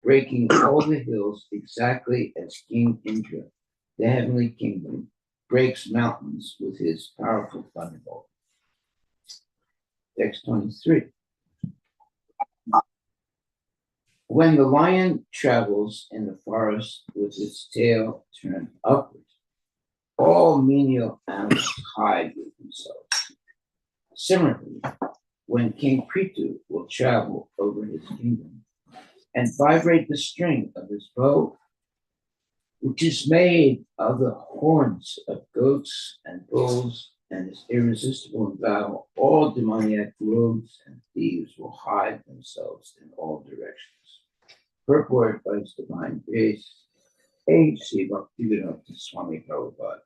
breaking all the hills exactly as King Indra, the heavenly kingdom, breaks mountains with his powerful thunderbolt. Text 23. When the lion travels in the forest with its tail turned upward, all menial animals hide with themselves. Similarly, when King Prithu will travel over his kingdom and vibrate the string of his bow, which is made of the horns of goats and bulls and is irresistible in battle, all demoniac rogues and thieves will hide themselves in all directions. Purport by His Divine Grace, A.C. Bhaktivedanta Swami Prabhupada.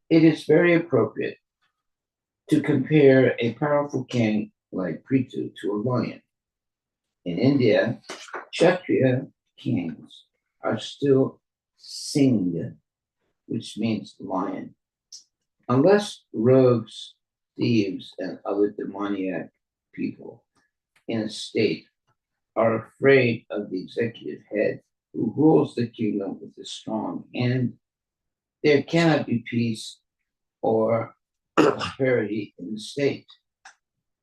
It is very appropriate to compare a powerful king like Prithu to a lion. In India, Kshatriya kings are still Singha, which means lion. Unless rogues, thieves, and other demoniac people in a state are afraid of the executive head who rules the kingdom with a strong hand, there cannot be peace or prosperity in the state.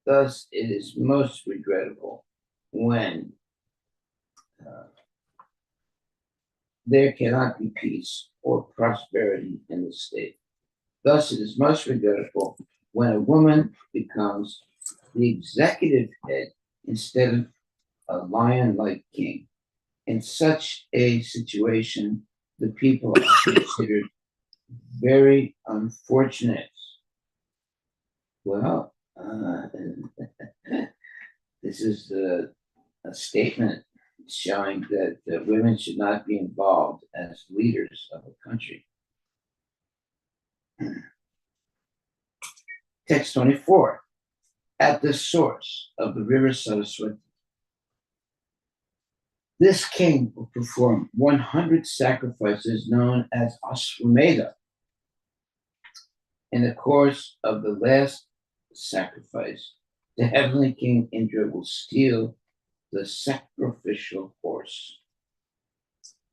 Thus, it is most regrettable when there cannot be peace or prosperity in the state. Thus, it is most regrettable when a woman becomes the executive head instead of a lion-like king. In such a situation, the people are considered very unfortunate. Well, this is a statement showing that women should not be involved as leaders of a country. Text 24. At the source of the river Saraswati, this king will perform 100 sacrifices known as Ashvamedha. In the course of the last sacrifice, the heavenly king Indra will steal the sacrificial horse.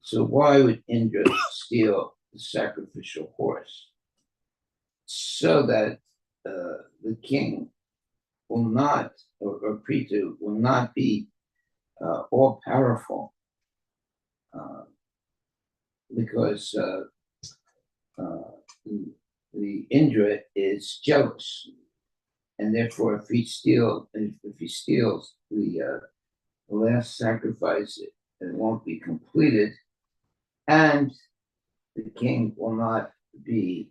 So why would Indra steal the sacrificial horse? So that the king will not, or Prithu will not be all powerful, because the Indra is jealous, and therefore, if he steals the last sacrifice, it won't be completed, and the king will not be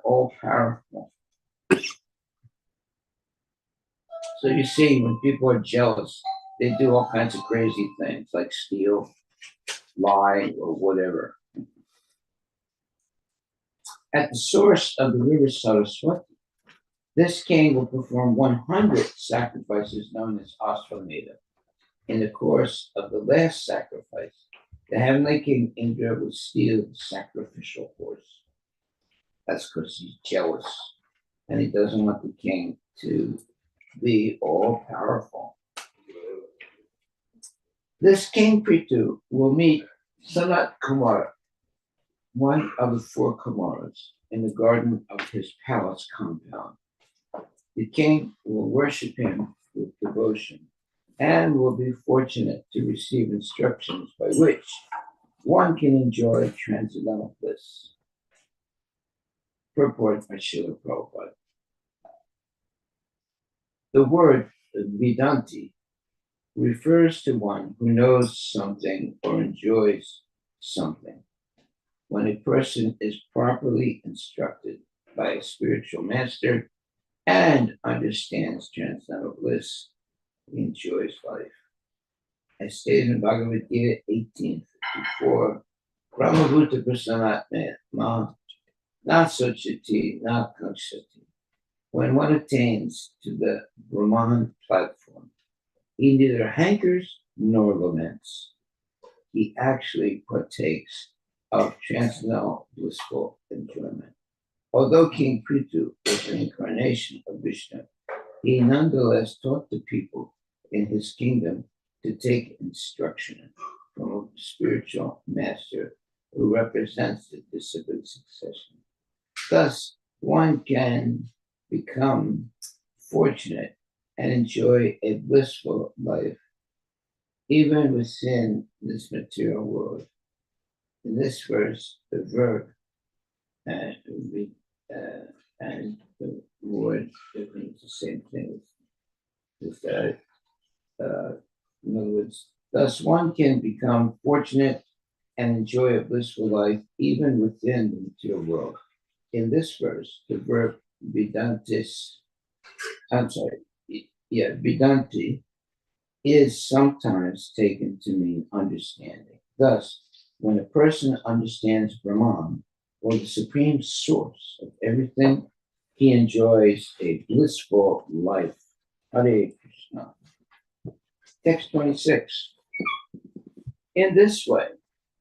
all powerful. So you see, when people are jealous, they do all kinds of crazy things like steal, lie, or whatever. At the source of the river Saraswati, this king will perform 100 sacrifices known as Ashvamedha. In the course of the last sacrifice, the heavenly king Indra will steal the sacrificial horse. That's because he's jealous, and he doesn't want the king to be all powerful. This king Prithu will meet Sanat Kumara, one of the 4 Kumaras, in the garden of his palace compound. The king will worship him with devotion and will be fortunate to receive instructions by which one can enjoy transcendental bliss. Purport by Srila Prabhupada. The word Vedanti refers to one who knows something or enjoys something. When a person is properly instructed by a spiritual master and understands transcendental bliss, he enjoys life. As stated in Bhagavad Gita 18:54, Brahmabhuta Prasanatma Ma Na Sochati Na Kakshati. When one attains to the Brahman platform, he neither hankers nor laments. He actually partakes of transcendental blissful enjoyment. Although King Prithu was an incarnation of Vishnu, he nonetheless taught the people in his kingdom to take instruction from a spiritual master who represents the discipline succession. Thus, one can become fortunate and enjoy a blissful life even within this material world. In this verse, the verb and the word it means the same thing as that. In other words, thus one can become fortunate and enjoy a blissful life even within the material world. In this verse, the verb vidantis, I'm sorry, vidanti is sometimes taken to mean understanding. Thus, when a person understands Brahman, or the supreme source of everything, he enjoys a blissful life. Hare Krishna. Text 26. In this way,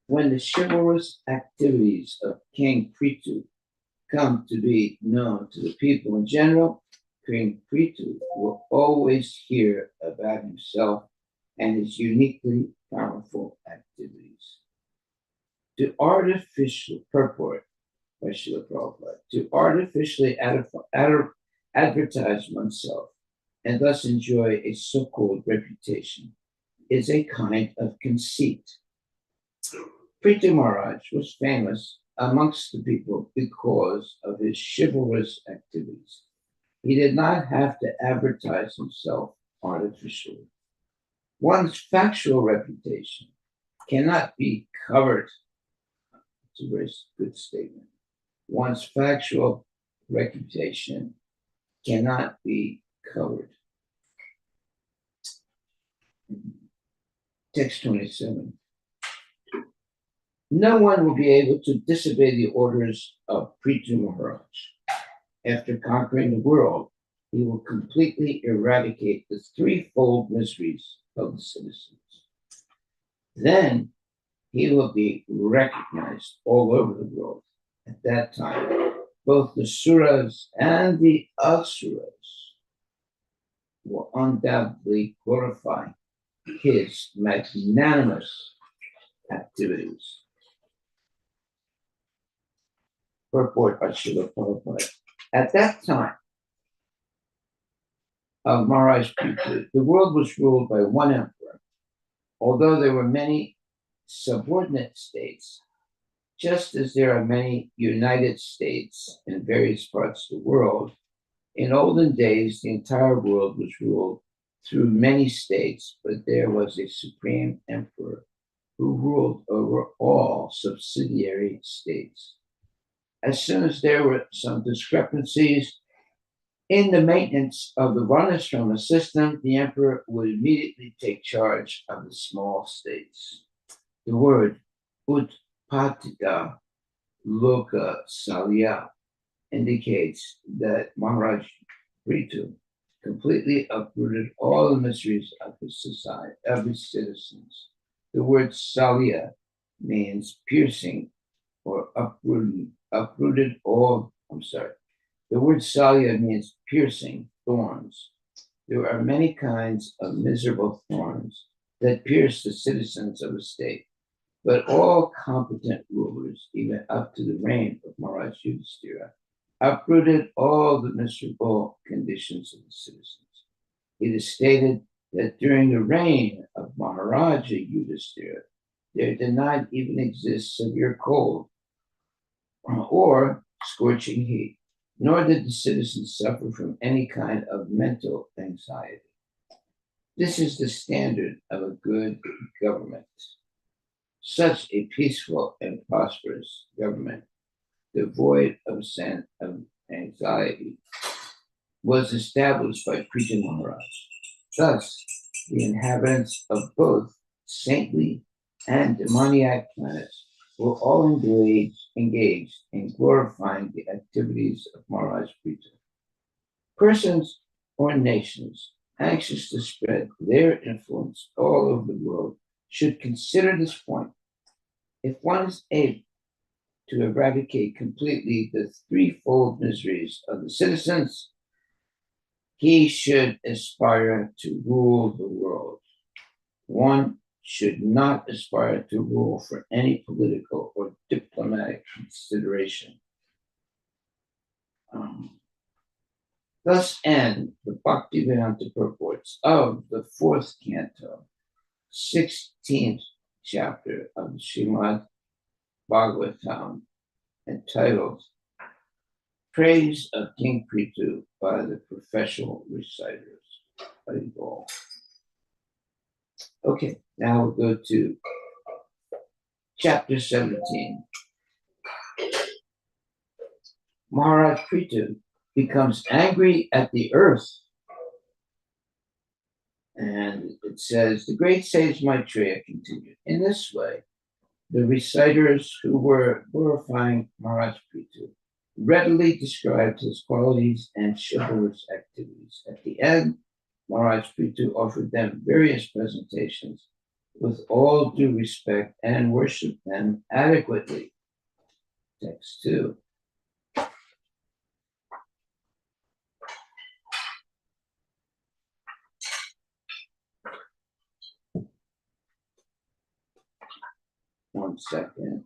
when the chivalrous activities of King Prithu come to be known to the people in general, King Prithu will always hear about himself and his uniquely powerful activities. To artificial purport by Srila Prabhupada, to artificially advertise oneself and thus enjoy a so-called reputation is a kind of conceit. Prithu Maharaj was famous amongst the people because of his chivalrous activities. He did not have to advertise himself artificially. One's factual reputation cannot be covered. It's a very good statement. One's factual reputation cannot be covered. Text 27. No one will be able to disobey the orders of Prithu Maharaj. After conquering the world, he will completely eradicate the threefold miseries of the citizens. Then he will be recognized all over the world. At that time, both the Suras and the Asuras will undoubtedly glorify his magnanimous activities. Purport by Srila Prabhupada. At that time of Maharaj Prithu, the world was ruled by one emperor. Although there were many subordinate states, just as there are many United States in various parts of the world, in olden days the entire world was ruled through many states, but there was a supreme emperor who ruled over all subsidiary states. As soon as there were some discrepancies in the maintenance of the Varnashrama system, the emperor would immediately take charge of the small states. The word Utpatita Loka Salya indicates that Maharaj Prithu completely uprooted all the miseries of his society, of his citizens. The word Salya means piercing or uprooted all, the word salya means piercing, thorns. There are many kinds of miserable thorns that pierce the citizens of a state, but all competent rulers, even up to the reign of Maharaj Yudhishthira, uprooted all the miserable conditions of the citizens. It is stated that during the reign of Maharaja Yudhishthira, there did not even exist severe cold or scorching heat, nor did the citizens suffer from any kind of mental anxiety. This is the standard of a good government. Such a peaceful and prosperous government, devoid of anxiety, was established by Prithu Maharaj. Thus, the inhabitants of both saintly and demoniac planets were all engaged in glorifying the activities of Maharaj Prithu. Persons or nations anxious to spread their influence all over the world should consider this point. If one is able to eradicate completely the threefold miseries of the citizens, he should aspire to rule the world. One should not aspire to rule for any political or diplomatic consideration. Thus end the Bhaktivedanta purports of the fourth canto, 16th chapter of the Srimad Bhagavatam, entitled Praise of King Prithu by the Professional Reciters. Okay, now we'll go to chapter 17. Maharaj Prithu becomes angry at the earth. And it says, the great sage Maitreya continued, in this way, the reciters who were glorifying Maharaj Prithu readily described his qualities and chivalrous activities. At the end, Maharaj Prithu offered them various presentations with all due respect and worshiped them adequately. Text 2. One second.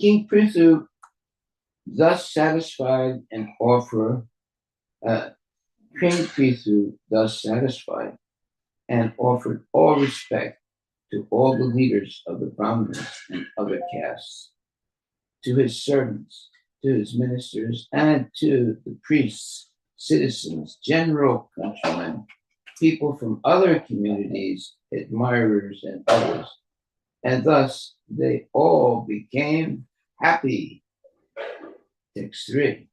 King Prithu thus satisfied and offered all respect to all the leaders of the Brahmins and other castes, to his servants, to his ministers, and to the priests, citizens, general countrymen, people from other communities, admirers, and others. And thus they all became happy. Text 3.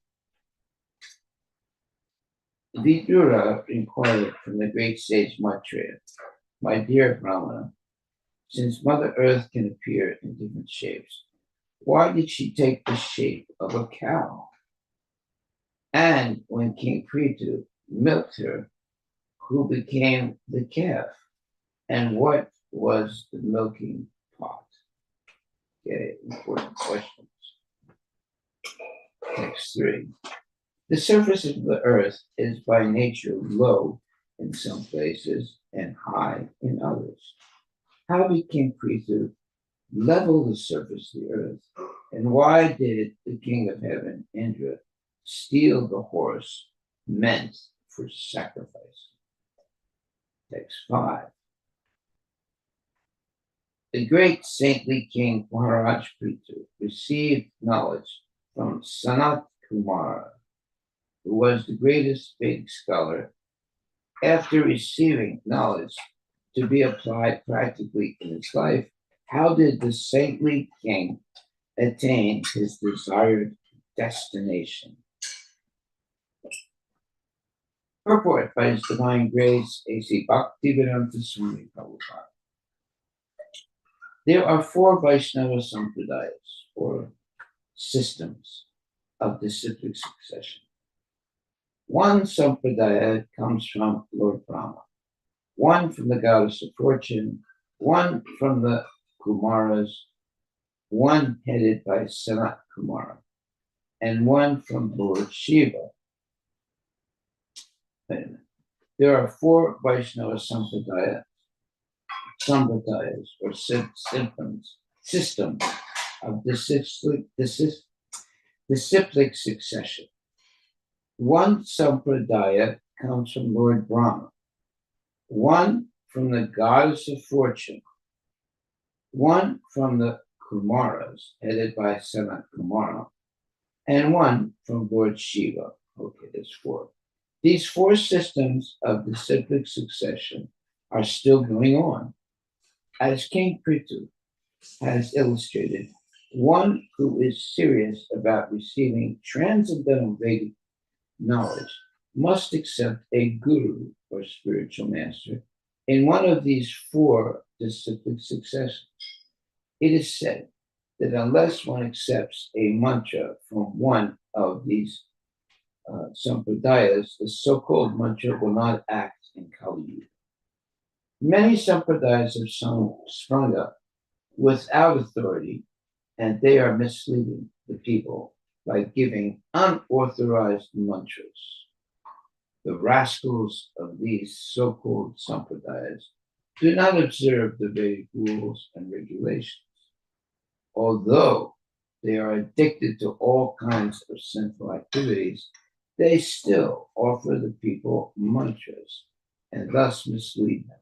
Vidura inquired from the great sage Maitreya, my dear Brahmana, since Mother Earth can appear in different shapes, why did she take the shape of a cow? And when King Prithu milked her, who became the calf? And what was the milking pot? Okay, important questions. Text 3. The surface of the earth is by nature low in some places and high in others. How did King Prithu level the surface of the earth? And why did the king of heaven, Indra, steal the horse meant for sacrifice? Text 5. The great saintly king Maharaj Prithu received knowledge from Sanat Kumara, who was the greatest Vedic scholar. After receiving knowledge to be applied practically in his life, how did the saintly king attain his desired destination? Purport by His Divine Grace, A.C. Bhaktivedanta Swami Prabhupada. There are 4 Vaishnava Sampradayas, or systems of disciplic succession. One Sampradaya comes from Lord Brahma, one from the goddess of fortune, one from the Kumaras, one headed by Sanat Kumara, and one from Lord Shiva. There are 4 Vaishnava Sampradayas, or systems of disciplic succession. One Sampradaya comes from Lord Brahma, one from the goddess of fortune, one from the Kumaras, headed by Sanat Kumara, and one from Lord Shiva. Okay, there's 4. These 4 systems of disciplic succession are still going on. As King Prithu has illustrated, one who is serious about receiving transcendental Vedic knowledge must accept a guru or spiritual master in one of these 4 disciplic successions. It is said that unless one accepts a mantra from one of these sampradayas, the so-called mantra will not act in Kali Yuga. Many sampradayas have sprung up without authority and they are misleading the people by giving unauthorized mantras. The rascals of these so-called sampradayas do not observe the Vedic rules and regulations. Although they are addicted to all kinds of sinful activities, they still offer the people mantras and thus mislead them.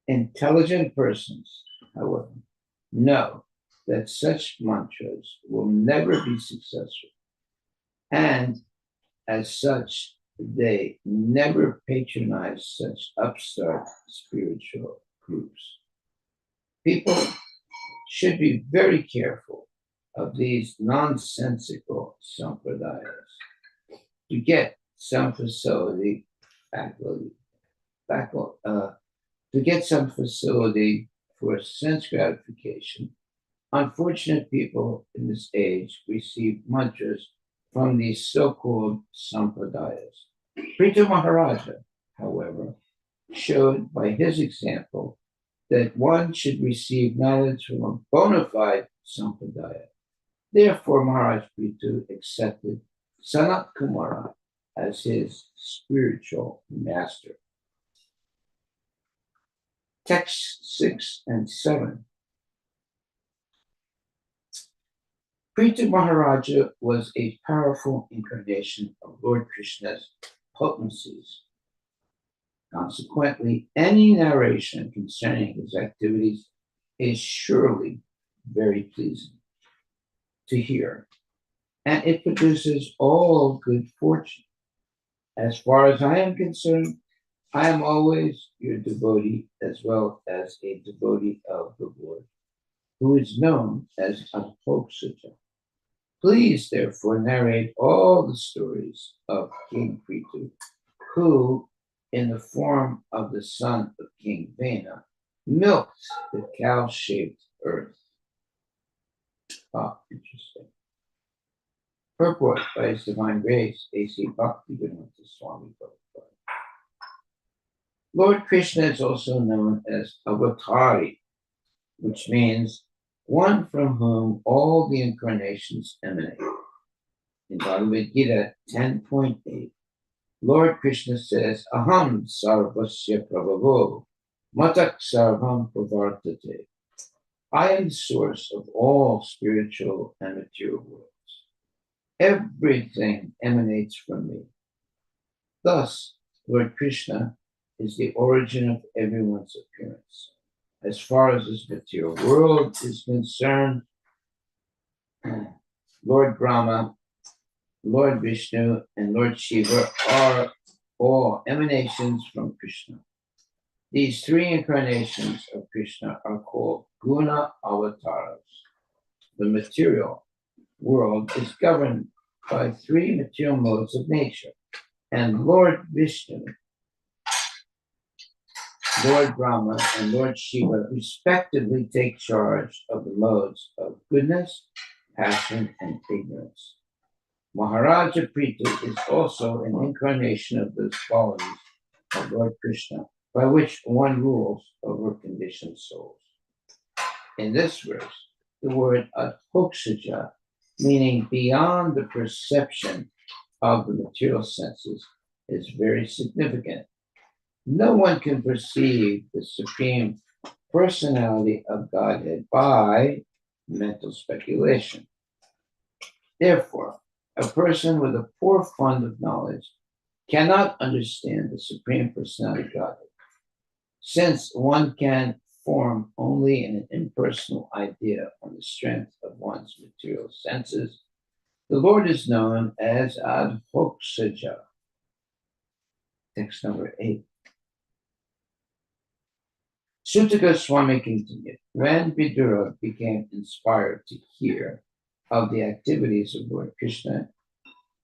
Intelligent persons, however, know that such mantras will never be successful, and as such, they never patronize such upstart spiritual groups. People should be very careful of these nonsensical sampradayas. To get some facility, to get some facility for sense gratification, unfortunate people in this age receive mantras from these so-called sampradayas. Prithu Maharaja, however, showed by his example that one should receive knowledge from a bona fide sampradaya. Therefore, Maharaj Prithu accepted Sanat Kumara as his spiritual master. Texts 6 and 7. Prithu Maharaja was a powerful incarnation of Lord Krishna's potencies. Consequently, any narration concerning his activities is surely very pleasing to hear, and it produces all good fortune. As far as I am concerned, I am always your devotee as well as a devotee of the Lord, who is known as Adhoksaja. Please, therefore, narrate all the stories of King Prithu, who, in the form of the son of King Vena, milked the cow-shaped earth. Interesting. Purport by His Divine Grace, A.C. Bhaktivedanta Swami Prabhupada. Lord Krishna is also known as Avatari, which means one from whom all the incarnations emanate. In Bhagavad Gita 10.8, Lord Krishna says, Aham sarvasya prabhavo, matak sarvam pravartate. I am the source of all spiritual and material worlds. Everything emanates from me. Thus, Lord Krishna is the origin of everyone's appearance. As far as this material world is concerned, Lord Brahma, Lord Vishnu, and Lord Shiva are all emanations from Krishna. These three incarnations of Krishna are called Guna Avatars. The material world is governed by three material modes of nature, and Lord Vishnu, Lord Brahma, and Lord Shiva respectively take charge of the modes of goodness, passion, and ignorance. Maharaja Prithu is also an incarnation of those qualities of Lord Krishna, by which one rules over conditioned souls. In this verse, the word adhoksaja, meaning beyond the perception of the material senses, is very significant. No one can perceive the Supreme Personality of Godhead by mental speculation. Therefore, a person with a poor fund of knowledge cannot understand the Supreme Personality of Godhead. Since one can form only an impersonal idea on the strength of one's material senses, the Lord is known as Adhoksaja. Text number 8. Sutta Goswami continued, when Vidura became inspired to hear of the activities of Lord Krishna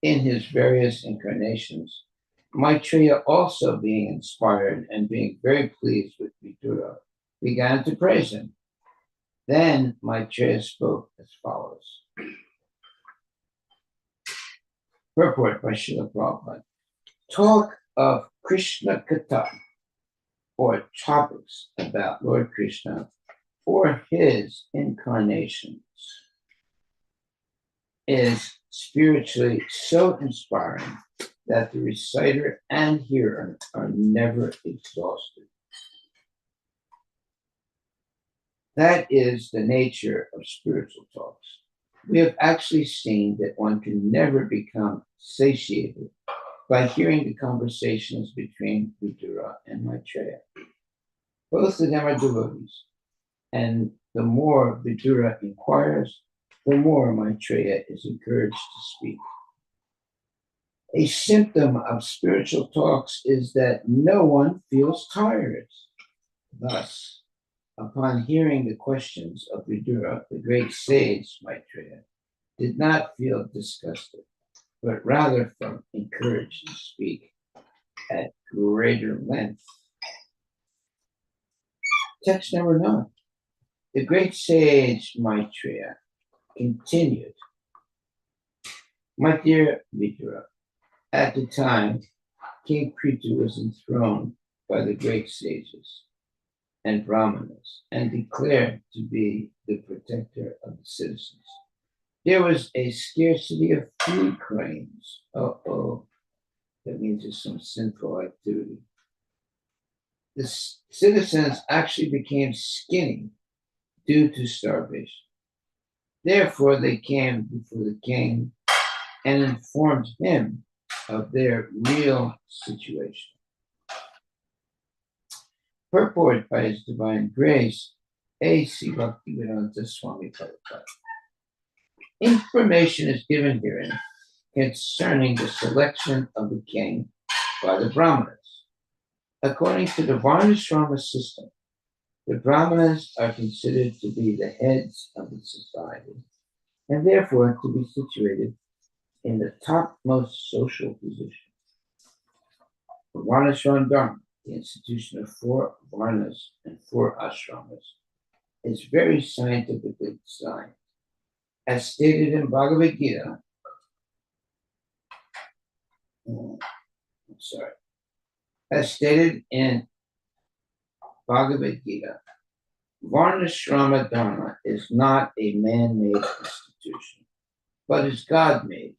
in his various incarnations, Maitreya, also being inspired and being very pleased with Vidura, began to praise him. Then Maitreya spoke as follows. Purport by Srila Prabhupada. Talk of Krishna Katha, or topics about Lord Krishna or his incarnations, is spiritually so inspiring that the reciter and hearer are never exhausted. That is the nature of spiritual talks. We have actually seen that one can never become satiated by hearing the conversations between Vidura and Maitreya. Both of them are devotees, and the more Vidura inquires, the more Maitreya is encouraged to speak. A symptom of spiritual talks is that no one feels tired. Thus, upon hearing the questions of Vidura, the great sage Maitreya did not feel disgusted, but rather felt encouraged to speak at greater length. Text number 9. The great sage Maitreya continued, My dear Vidura, at the time, King Prithu was enthroned by the great sages and Brahmanas and declared to be the protector of the citizens. There was a scarcity of food grains. That means there's some sinful activity. The citizens actually became skinny due to starvation. Therefore, they came before the king and informed him of their real situation. Purport by His Divine Grace, A.C. Bhaktivedanta Swami Prabhupada. Information is given herein concerning the selection of the king by the Brahmanas. According to the Varnashrama system, the Brahmanas are considered to be the heads of the society and therefore to be situated in the topmost social position. The Varnashrama Dharma, the institution of 4 Varnas and 4 Ashramas, is very scientifically designed. As stated in Bhagavad Gita, as stated in Bhagavad Gita, Varnashrama Dharma is not a man-made institution, but is God-made.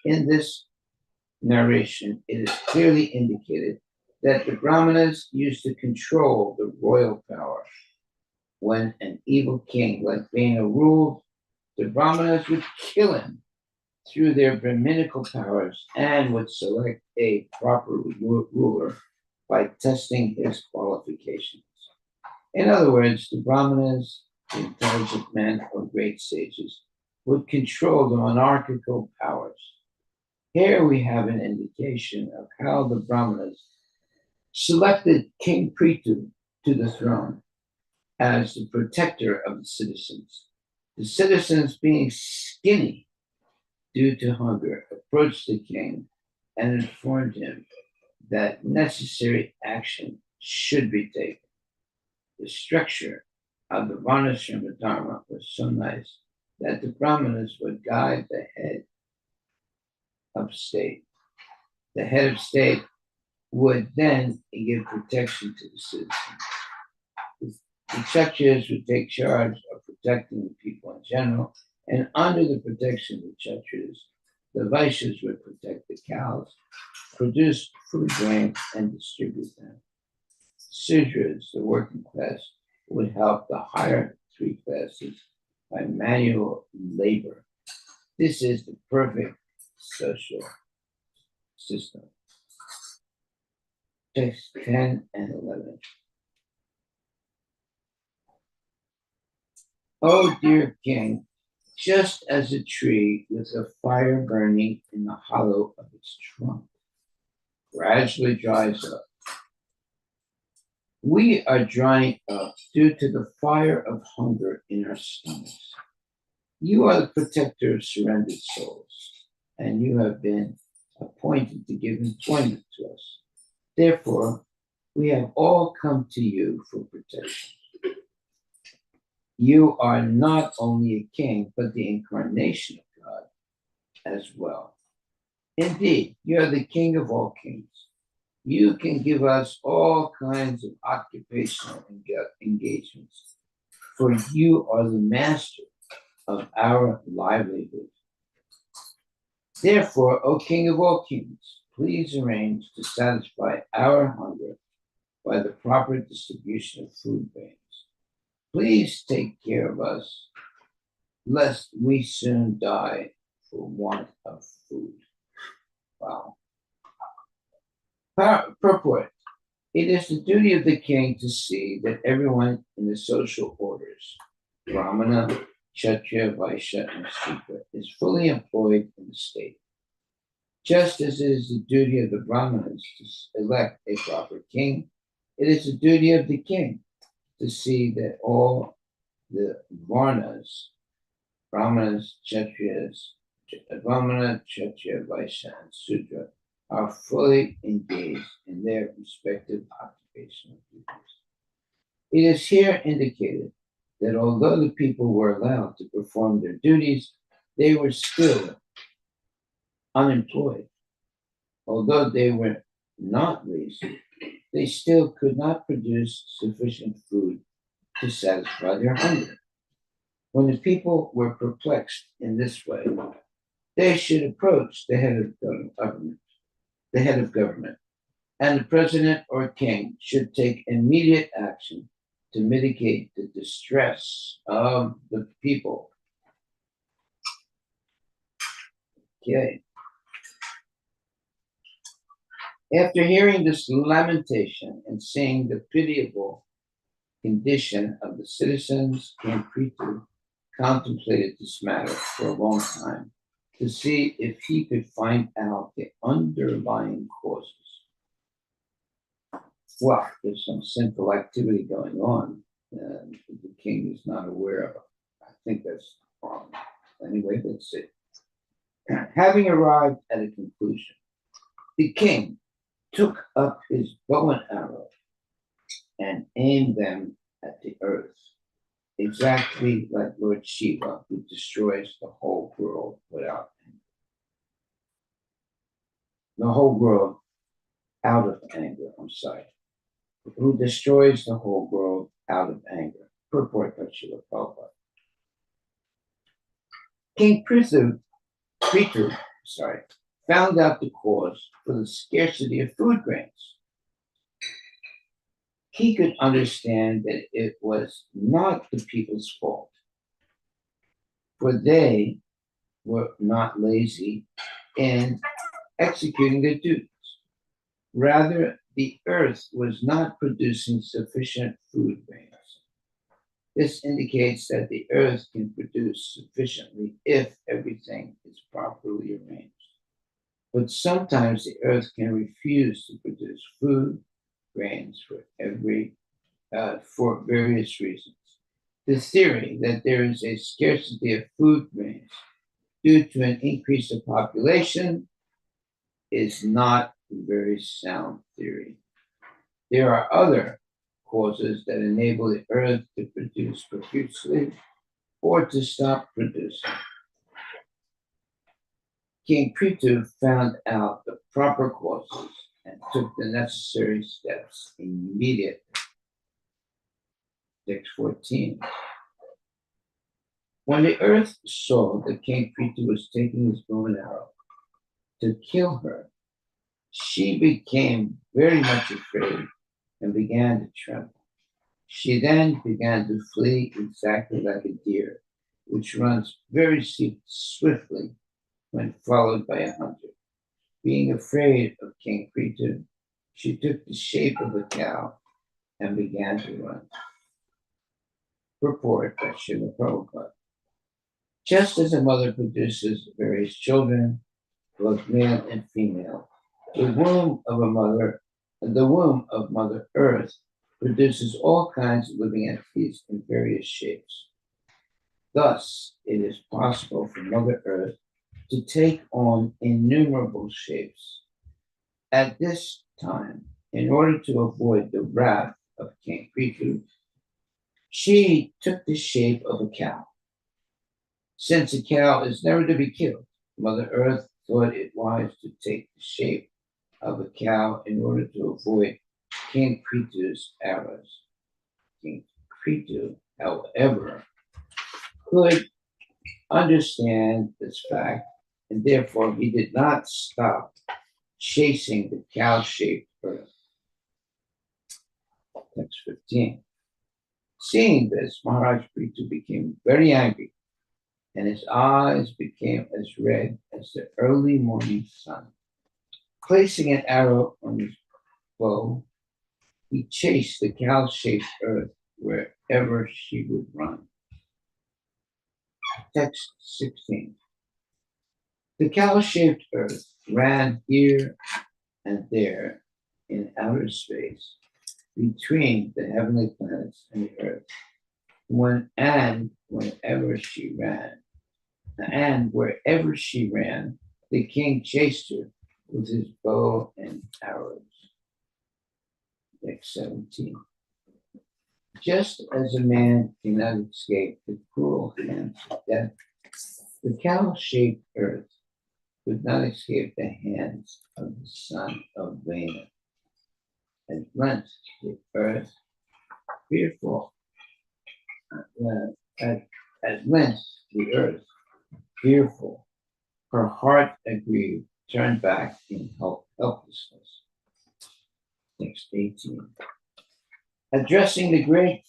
In this narration, it is clearly indicated that the Brahmanas used to control the royal power. When an evil king like Vena ruled, the Brahmanas would kill him through their Brahminical powers and would select a proper ruler by testing his qualifications. In other words, the Brahmanas, the intelligent men or great sages, would control the monarchical powers. Here we have an indication of how the Brahmanas selected King Prithu to the throne as the protector of the citizens. The citizens, being skinny due to hunger, approached the king and informed him that necessary action should be taken. The structure of the Varnashrama Dharma was so nice that the Brahmanas would guide the head of state. The head of state would then give protection to the citizens. The Kshatriyas would take charge of protecting the people in general, and under the protection of the Kshatriyas, the Vaishyas would protect the cows, produce food grain, and distribute them. Sudras, the working class, would help the higher 3 classes by manual labor. This is the perfect social system. Text 10 and 11. Oh, dear king, just as a tree with a fire burning in the hollow of its trunk gradually dries up, we are drying up due to the fire of hunger in our stomachs. You are the protector of surrendered souls, and you have been appointed to give employment to us. Therefore, we have all come to you for protection. You are not only a king, but the incarnation of God as well. Indeed, you are the king of all kings. You can give us all kinds of occupational engagements, for you are the master of our livelihood. Therefore, O King of all kings, please arrange to satisfy our hunger by the proper distribution of food grains. Please take care of us, lest we soon die for want of food. Wow. Purport. It is the duty of the king to see that everyone in the social orders, Brahmana, Kshatriya, Vaishya, and Shudra, is fully employed in the state. Just as it is the duty of the Brahmanas to elect a proper king, it is the duty of the king to see that all the Varnas, Brahmanas, Kshatriyas, Brahmana, Kshatriya, Vaishya, and Sudra, are fully engaged in their respective occupational duties. It is here indicated that although the people were allowed to perform their duties, they were still unemployed. Although they were not lazy, they still could not produce sufficient food to satisfy their hunger. When the people were perplexed in this way, they should approach the head of government, and the president or king should take immediate action to mitigate the distress of the people. Okay. After hearing this lamentation and seeing the pitiable condition of the citizens, King Prithu contemplated this matter for a long time to see if he could find out the underlying causes. Well, there's some sinful activity going on, and the king is not aware of it. I think that's the problem. Anyway, let's see. Having arrived at a conclusion, the king took up his bow and arrow and aimed them at the earth, exactly like Lord Shiva, who destroys the whole world without anger. The whole world out of anger, who destroys the whole world out of anger. Purport by Srila Prabhupada. King Prithu found out the cause for the scarcity of food grains. He could understand that it was not the people's fault, for they were not lazy in executing their duties. Rather, the earth was not producing sufficient food grains. This indicates that the earth can produce sufficiently if everything is properly arranged. But sometimes the earth can refuse to produce food grains for various reasons. The theory that there is a scarcity of food grains due to an increase of population is not a very sound theory. There are other causes that enable the earth to produce profusely or to stop producing. King Prithu found out the proper causes and took the necessary steps immediately. Text 14. When the earth saw that King Prithu was taking his bow and arrow to kill her, she became very much afraid and began to tremble. She then began to flee exactly like a deer, which runs very swiftly when followed by a hunter. Being afraid of King Prithu, she took the shape of a cow and began to run. Purport by Srila Prabhupada. Just as a mother produces various children, both male and female, the womb of Mother Earth produces all kinds of living entities in various shapes. Thus, it is possible for Mother Earth to take on innumerable shapes. At this time, in order to avoid the wrath of King Prithu, she took the shape of a cow. Since a cow is never to be killed, Mother Earth thought it wise to take the shape of a cow in order to avoid King Prithu's arrows. King Prithu, however, could understand this fact and therefore he did not stop chasing the cow-shaped earth. Text 15. Seeing this, Maharaj Prithu became very angry, and his eyes became as red as the early morning sun. Placing an arrow on his bow, he chased the cow-shaped earth wherever she would run. Text 16. The cow-shaped earth ran here and there in outer space between the heavenly planets and the earth. Whenever she ran, and wherever she ran, the king chased her with his bow and arrows. Text 17. Just as a man cannot escape the cruel hands of death, the cow-shaped earth could not escape the hands of the son of Vena. At length, the earth, fearful, at length, the earth, fearful, her heart aggrieved, turned back in helplessness. Text 18. Addressing the great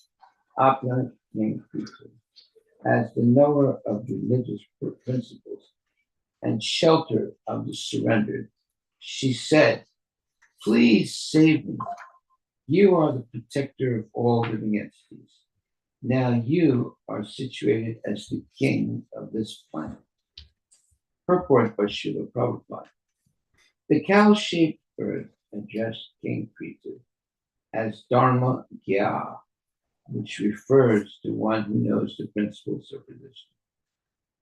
opulent King Prithu as the knower of religious principles and shelter of the surrendered, she said, "Please save me. You are the protector of all living entities. Now you are situated as the king of this planet." Purport by Srila Prabhupada. The cow-shaped earth addressed King Prithu as Dharma Gya, which refers to one who knows the principles of religion.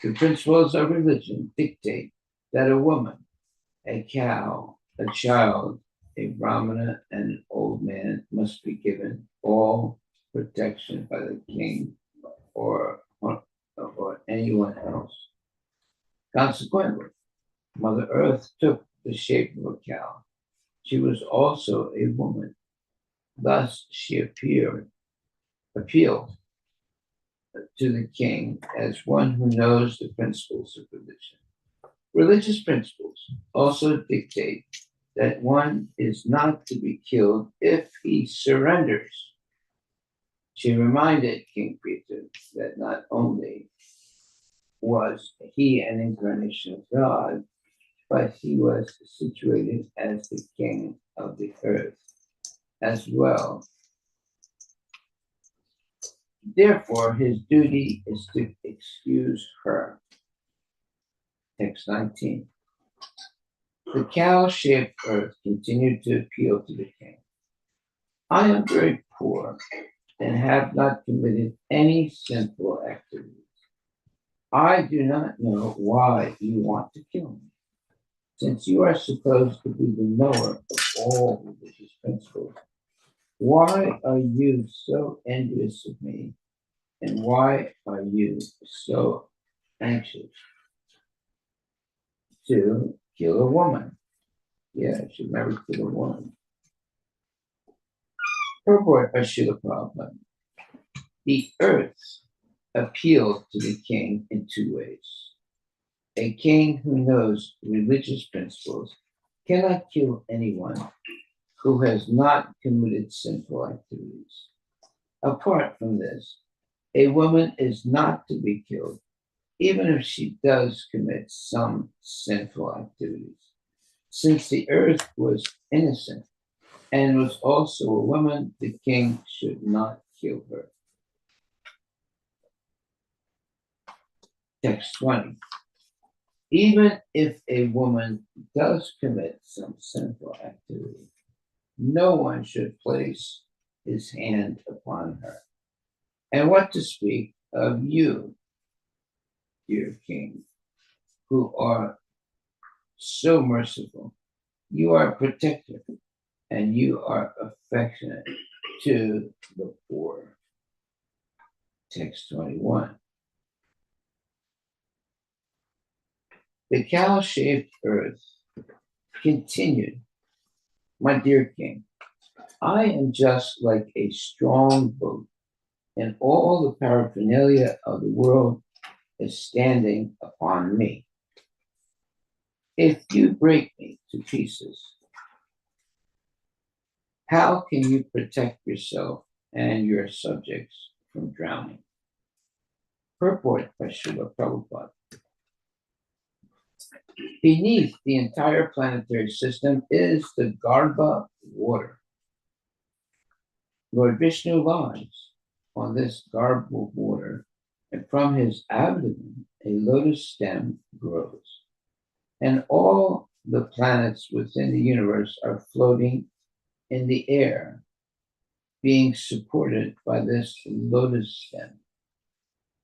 The principles of religion dictate that a woman, a cow, a child, a brahmana, and an old man must be given all protection by the king or anyone else. Consequently, Mother Earth took the shape of a cow. She was also a woman. Thus, she appealed to the king as one who knows the principles of religion. Religious principles also dictate that one is not to be killed if he surrenders. She reminded King Prithu that not only was he an incarnation of God, but he was situated as the king of the earth as well. Therefore, his duty is to excuse her. Text 19. The cow-shaped earth continued to appeal to the king. "I am very poor and have not committed any sinful activities. I do not know why you want to kill me. Since you are supposed to be the knower of all religious principles, why are you so envious of me? And why are you so anxious to kill a woman?" Yeah, she married to a woman. Purport by Srila Prabhupada. The earth appealed to the king in two ways. A king who knows religious principles cannot kill anyone who has not committed sinful activities. Apart from this, a woman is not to be killed, even if she does commit some sinful activities. Since the earth was innocent and was also a woman, the king should not kill her. Text 20. Even if a woman does commit some sinful activity, no one should place his hand upon her. And what to speak of you, dear king, who are so merciful. You are protective and you are affectionate to the poor. Text 21. The cow-shaped earth continued, "My dear king, I am just like a strong boat, and all the paraphernalia of the world is standing upon me. If you break me to pieces, how can you protect yourself and your subjects from drowning? Purport by Srila Prabhupada. Beneath the entire planetary system is the Garbha water. Lord Vishnu lies on this Garbha water, and from his abdomen a lotus stem grows. And all the planets within the universe are floating in the air, being supported by this lotus stem.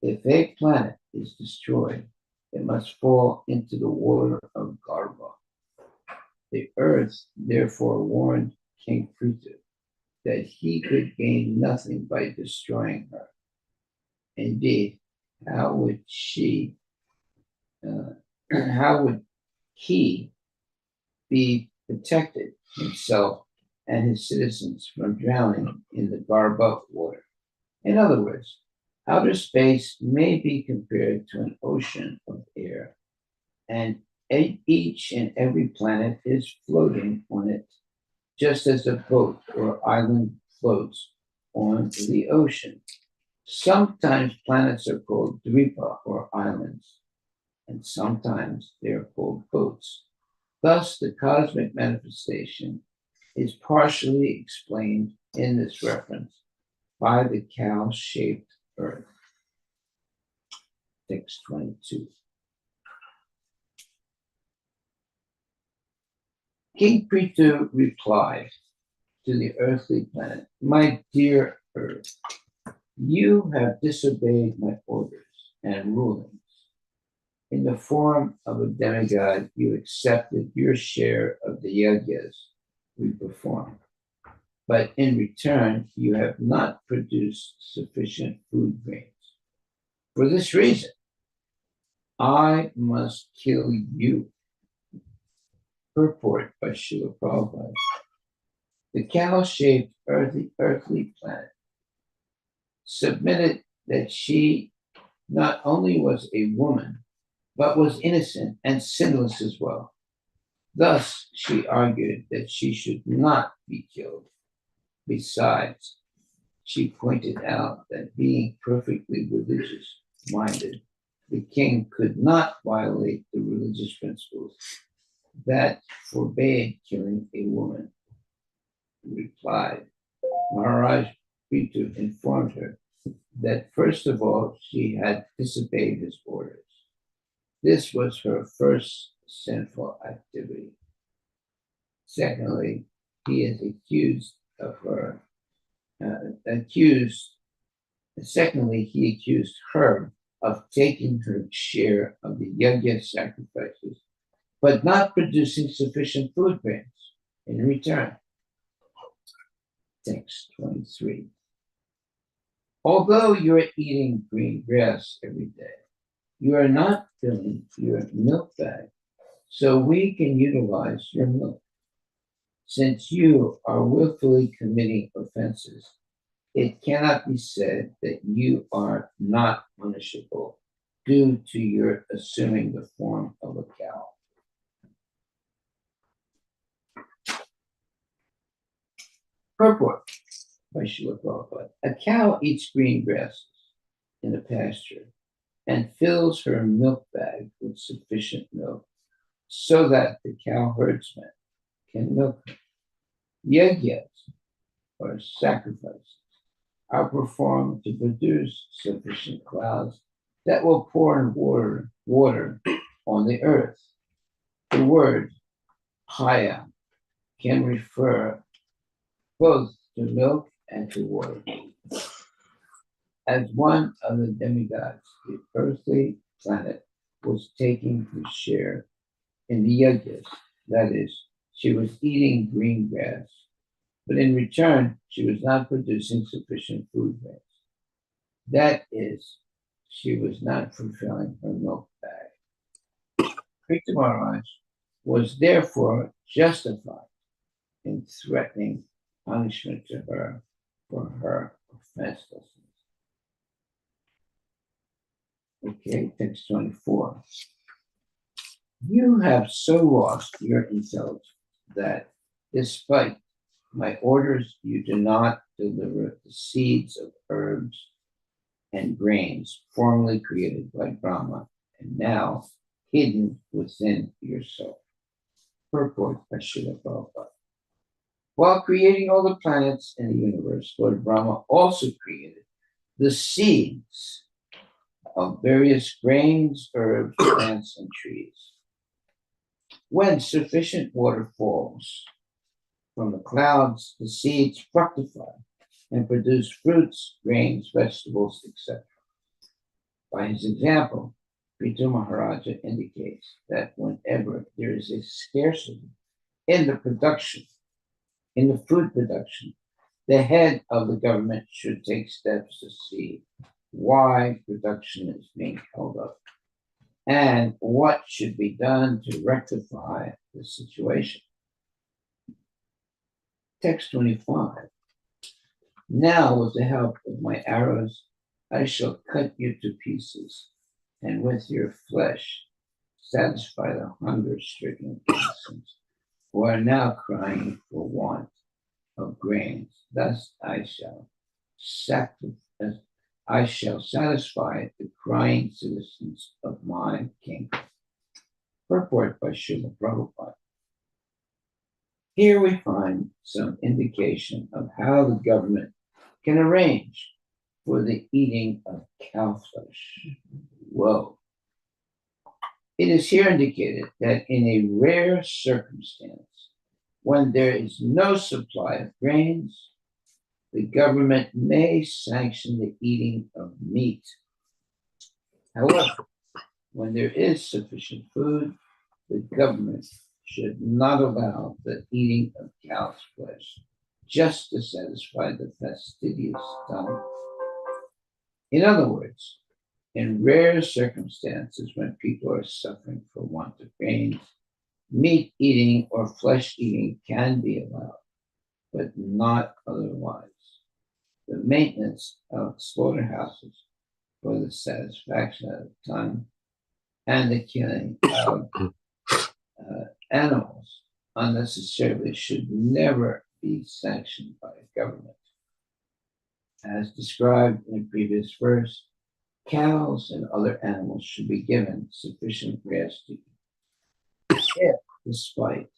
If a planet is destroyed, it must fall into the water of Garbha. The earth therefore warned King Prithu that he could gain nothing by destroying her. Indeed, how would how would he be protected himself and his citizens from drowning in the Garbha water? In other words, outer space may be compared to an ocean of air, and each and every planet is floating on it, just as a boat or island floats on the ocean. Sometimes planets are called Dwipa or islands, and sometimes they are called boats. Thus, the cosmic manifestation is partially explained in this reference by the cow-shaped earth. Text 22. King Prithu replied to the earthly planet, "My dear earth, you have disobeyed my orders and rulings. In the form of a demigod, you accepted your share of the yajnas we performed. But in return, you have not produced sufficient food grains. For this reason, I must kill you." Purport by Srila Prabhupada. The cow-shaped earthly planet submitted that she not only was a woman, but was innocent and sinless as well. Thus, she argued that she should not be killed. Besides, she pointed out that being perfectly religious minded, the king could not violate the religious principles that forbade killing a woman. Replied, Maharaj Prithu informed her that first of all, she had disobeyed his orders. This was her first sinful activity. Secondly, he is accused of her, secondly, he accused her of taking her share of the yajna sacrifices, but not producing sufficient food grains in return. Text 23. Although you are eating green grass every day, you are not filling your milk bag, so we can utilize your milk. Since you are willfully committing offenses, it cannot be said that you are not punishable due to your assuming the form of a cow. Purport by Srila Prabhupada. A cow eats green grasses in a pasture and fills her milk bag with sufficient milk so that the cow herdsman can milk her. Yajnas, or sacrifices, are performed to produce sufficient clouds that will pour in water on the earth. The word haya can refer both to milk and to water. As one of the demigods, the earthly planet was taking her share in the yajnas, that is, she was eating green grass, but in return, she was not producing sufficient food grains. That is, she was not fulfilling her milk bag. Prithu Maharaj was therefore justified in threatening punishment to her for her offenselessness. Okay, text 24. You have so lost your intelligence that despite my orders, you do not deliver the seeds of herbs and grains formerly created by Brahma and now hidden within your soul. Purport by Srila Prabhupada. While creating all the planets in the universe, Lord Brahma also created the seeds of various grains, herbs, plants, and trees. When sufficient water falls from the clouds, the seeds fructify and produce fruits, grains, vegetables, etc. By his example, Prithu Maharaja indicates that whenever there is a scarcity in the production, in the food production, the head of the government should take steps to see why production is being held up and what should be done to rectify the situation. Text 25. Now, with the help of my arrows, I shall cut you to pieces, and with your flesh satisfy the hunger-stricken innocents who are now crying for want of grains. Thus I shall satisfy the crying citizens of my kingdom. Purport by Srila Prabhupada. Here we find some indication of how the government can arrange for the eating of cow flesh. Whoa. It is here indicated that in a rare circumstance, when there is no supply of grains, the government may sanction the eating of meat. However, when there is sufficient food, the government should not allow the eating of cow's flesh just to satisfy the fastidious tongue. In other words, in rare circumstances when people are suffering for want of grains, meat eating or flesh eating can be allowed, but not otherwise. The maintenance of slaughterhouses for the satisfaction of the tongue and the killing of animals unnecessarily should never be sanctioned by a government. As described in the previous verse, cows and other animals should be given sufficient grass to eat. If, despite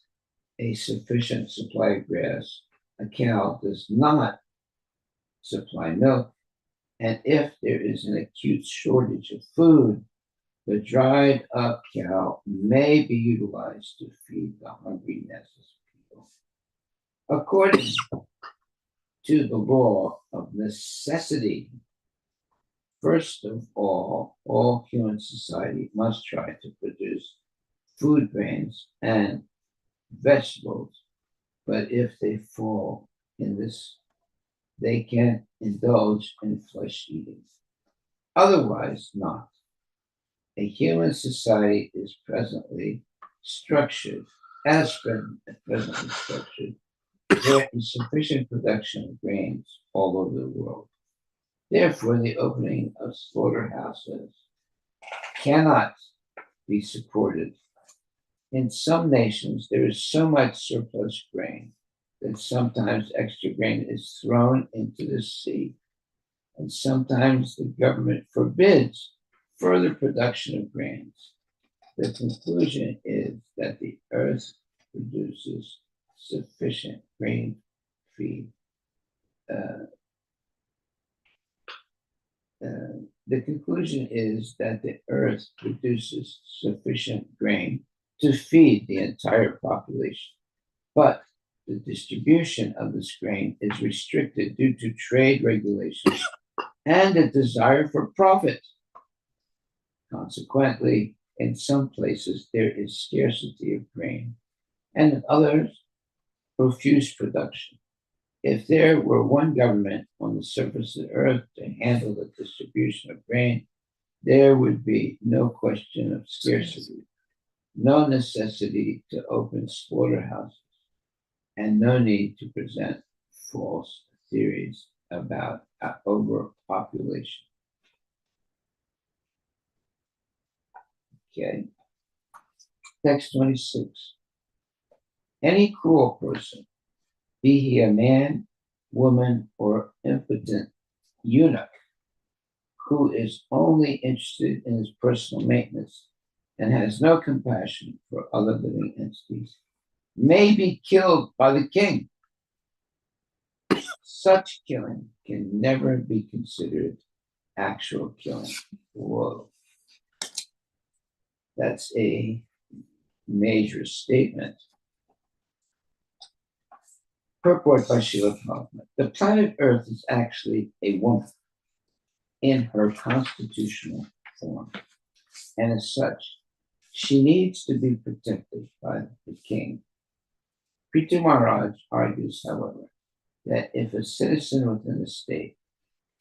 a sufficient supply of grass, a cow does not supply milk, and if there is an acute shortage of food, the dried up cow may be utilized to feed the hungry masses of people. According to the law of necessity, first of all human society must try to produce food grains and vegetables, but if they fall in this, they can indulge in flesh eating. Otherwise, not. A human society is presently structured, presently structured, there is sufficient production of grains all over the world. Therefore, the opening of slaughterhouses cannot be supported. In some nations, there is so much surplus grain that sometimes extra grain is thrown into the sea, and sometimes the government forbids further production of grains. The conclusion is that the earth produces sufficient grain feed. The conclusion is that the earth produces sufficient grain to feed the entire population, but the distribution of this grain is restricted due to trade regulations and a desire for profit. Consequently, in some places there is scarcity of grain, and in others, profuse production. If there were one government on the surface of the earth to handle the distribution of grain, there would be no question of scarcity, no necessity to open slaughterhouses, and no need to present false theories about overpopulation. Okay. Text 26. Any cruel person, be he a man, woman, or impotent eunuch, who is only interested in his personal maintenance and has no compassion for other living entities, may be killed by the king. Such killing can never be considered actual killing. Whoa, that's a major statement. Purport by Srila Prabhupada. The planet Earth is actually a woman in her constitutional form, and as such, she needs to be protected by the king. Prithu Maharaj argues, however, that if a citizen within the state,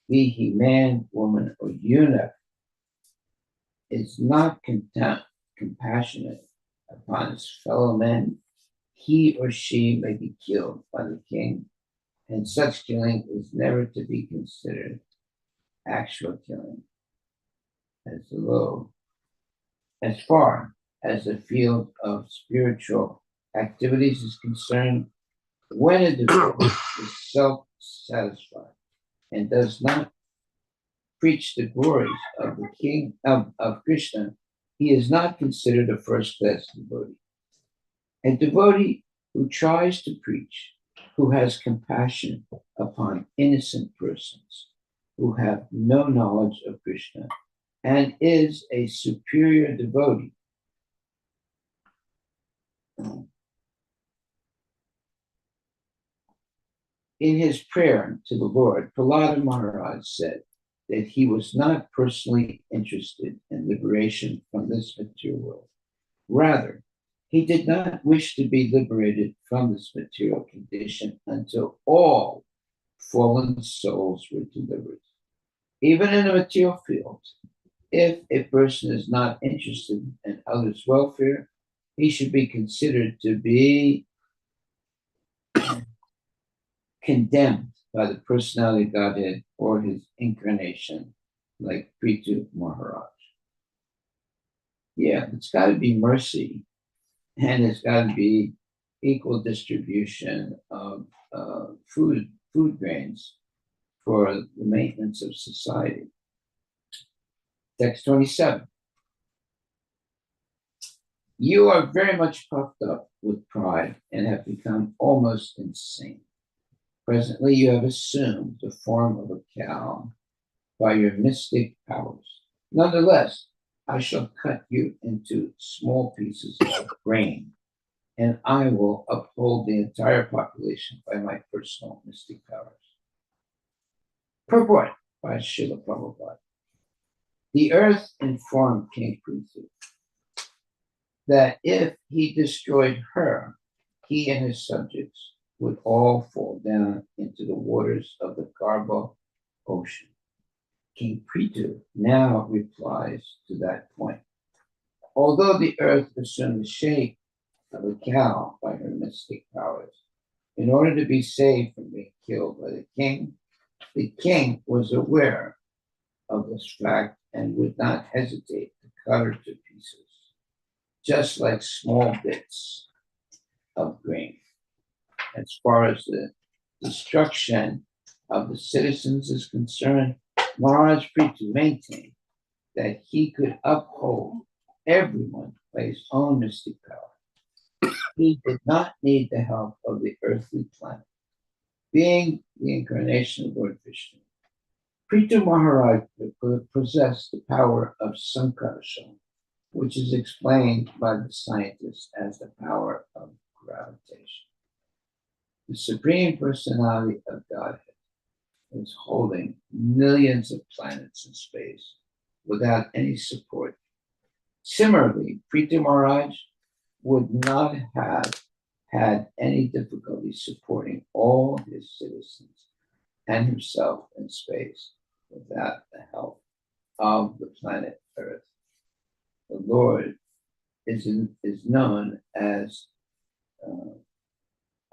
be he man, woman, or eunuch, is not compassionate upon his fellow men, he or she may be killed by the king, and such killing is never to be considered actual killing. As far as the field of spiritual activities is concerned, when a devotee is self-satisfied and does not preach the glories of the king of Krishna, he is not considered a first-class devotee. A devotee who tries to preach, who has compassion upon innocent persons, who have no knowledge of Krishna, and is a superior devotee. In his prayer to the Lord, Prahlada Maharaj said that he was not personally interested in liberation from this material world. Rather, he did not wish to be liberated from this material condition until all fallen souls were delivered. Even in the material field, if a person is not interested in others' welfare, he should be considered to be condemned by the personality of Godhead or his incarnation, like Prithu Maharaj. Yeah, it's got to be mercy, and it's got to be equal distribution of food grains for the maintenance of society. Text 27. You are very much puffed up with pride and have become almost insane. Presently, you have assumed the form of a cow by your mystic powers. Nonetheless, I shall cut you into small pieces of grain, and I will uphold the entire population by my personal mystic powers. Purport by Srila Prabhupada. The earth informed King Prithu that if he destroyed her, he and his subjects would all fall down into the waters of the Garbha ocean. King Prithu now replies to that point. Although the earth assumed the shape of a cow by her mystic powers, in order to be saved from being killed by the king was aware of this fact and would not hesitate to cut her to pieces, just like small bits of grain. As far as the destruction of the citizens is concerned, Maharaj Prithu maintained that he could uphold everyone by his own mystic power. He did not need the help of the earthly planet. Being the incarnation of Lord Vishnu, Prithu Maharaj possessed the power of Sankarshan, which is explained by the scientists as the power of gravitation. The Supreme Personality of Godhead is holding millions of planets in space without any support. Similarly, Prithu Maharaj would not have had any difficulty supporting all his citizens and himself in space without the help of the planet Earth. The Lord is known as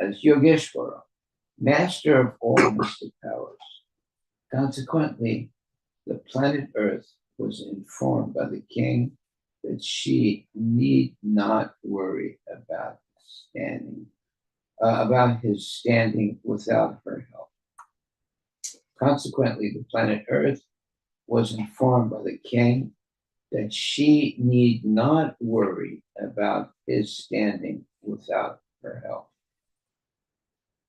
Yogeshwara, master of all mystic powers. Consequently, the planet Earth was informed by the king that she need not worry about his standing without her help. Consequently, the planet Earth was informed by the king that she need not worry about his standing without her help.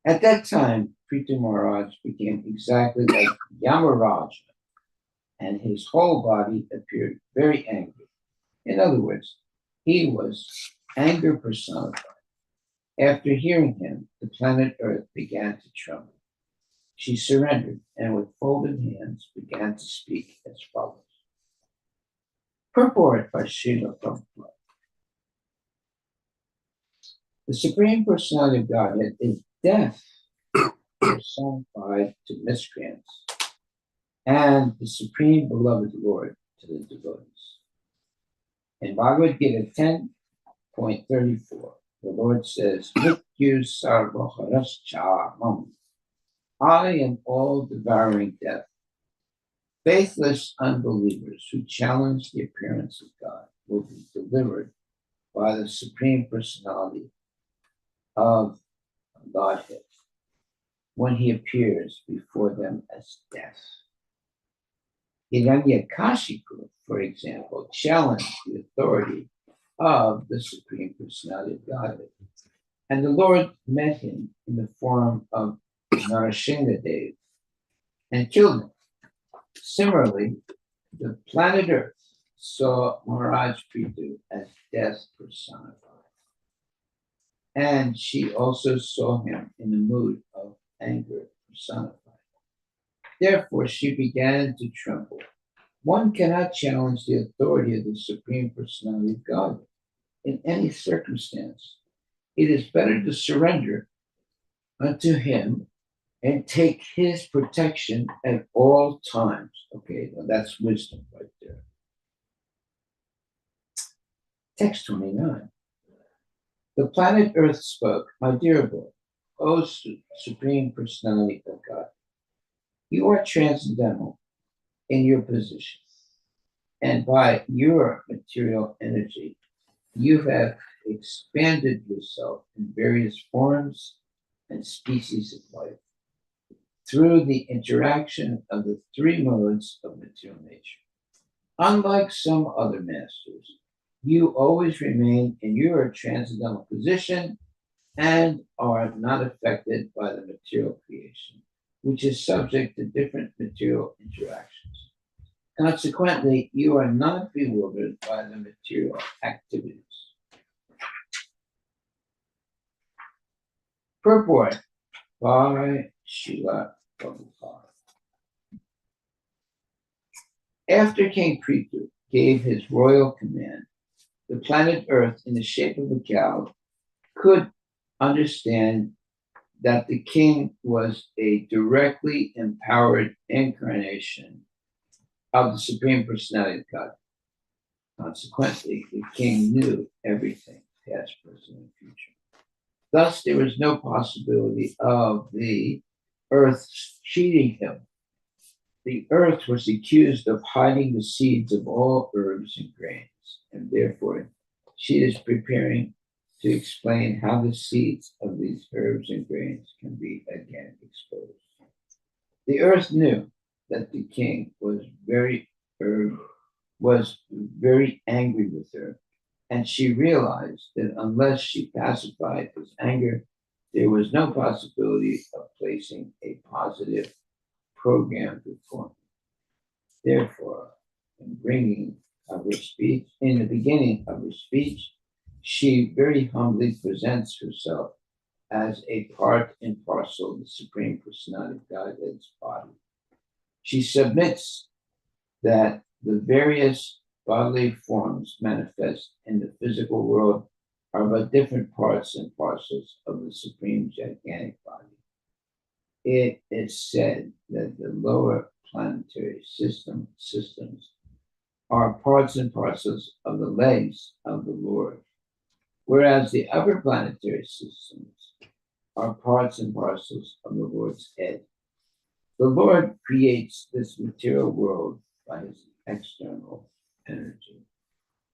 At that time, Prithu Maharaj became exactly like Yamaraja, and his whole body appeared very angry. In other words, he was anger personified. After hearing him, the planet Earth began to tremble. She surrendered and with folded hands began to speak as follows. Purport by Srila Prabhupada. The Supreme Personality of Godhead is death personified to miscreants, and the Supreme Beloved Lord to the devotees. In Bhagavad Gita 10.34, the Lord says, Mrityu sarvaharascha. I am all devouring death. Faithless unbelievers who challenge the appearance of God will be delivered by the Supreme Personality of Godhead when he appears before them as death. Hiranyakashipu, for example, challenged the authority of the Supreme Personality of Godhead, and the Lord met him in the form of Narasinghadev and killed him. Similarly, the planet Earth saw Maharaj Prithu as death personified, and she also saw him in the mood of anger personified. Therefore, she began to tremble. One cannot challenge the authority of the Supreme Personality of God in any circumstance. It is better to surrender unto him and take his protection at all times. Okay, well, that's wisdom right there. Text 29. The planet Earth spoke, my dear boy, O Supreme Personality of God, you are transcendental in your position, and by your material energy, you have expanded yourself in various forms and species of life through the interaction of the three modes of material nature. Unlike some other masters, you always remain in your transcendental position and are not affected by the material creation, which is subject to different material interactions. Consequently, you are not bewildered by the material activities. Purport by Srila Prabhupada. After King Prithu gave his royal command, the planet Earth in the shape of a cow could understand that the king was a directly empowered incarnation of the Supreme Personality of God. Consequently, the king knew everything, past, present, and future. Thus, there was no possibility of the earth cheating him. The earth was accused of hiding the seeds of all herbs and grains, and therefore she is preparing to explain how the seeds of these herbs and grains can be again exposed. The earth knew that the king was very angry with her, and she realized that unless she pacified his anger, there was no possibility of placing a positive program before him. Therefore, in the beginning of her speech, she very humbly presents herself as a part and parcel of the Supreme Personality of Godhead's body. She submits that the various bodily forms manifest in the physical world are but different parts and parcels of the Supreme Gigantic Body. It is said that the lower planetary systems are parts and parcels of the legs of the Lord, whereas the upper planetary systems are parts and parcels of the Lord's head. The Lord creates this material world by his external energy.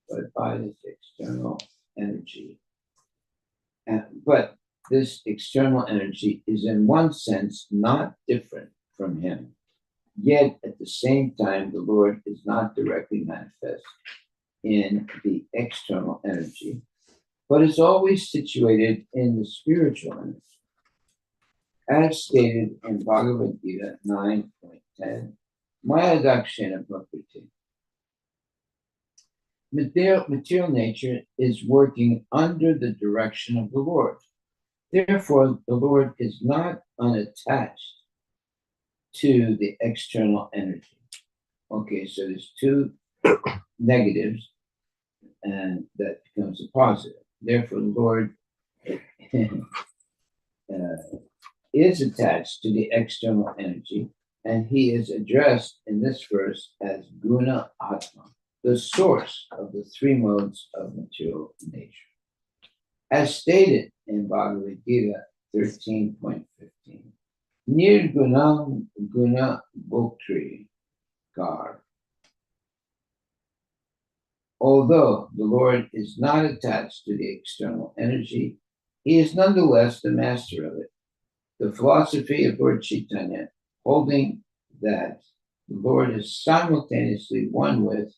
but by this external energy. But this external energy is in one sense not different from him. Yet at the same time, the Lord is not directly manifest in the external energy, but is always situated in the spiritual energy. As stated in Bhagavad Gita 9.10, Maya Dakshina Prakriti. Material nature is working under the direction of the Lord. Therefore, the Lord is not unattached to the external energy. Okay, so there's two negatives, and that becomes a positive. Therefore, the Lord is attached to the external energy, and he is addressed in this verse as Guna Atma, the source of the three modes of material nature. As stated in Bhagavad Gita 13.15, Nirgunam Guna Bhoktri Kar. Although the Lord is not attached to the external energy, he is nonetheless the master of it. The philosophy of Lord Chaitanya, holding that the Lord is simultaneously one with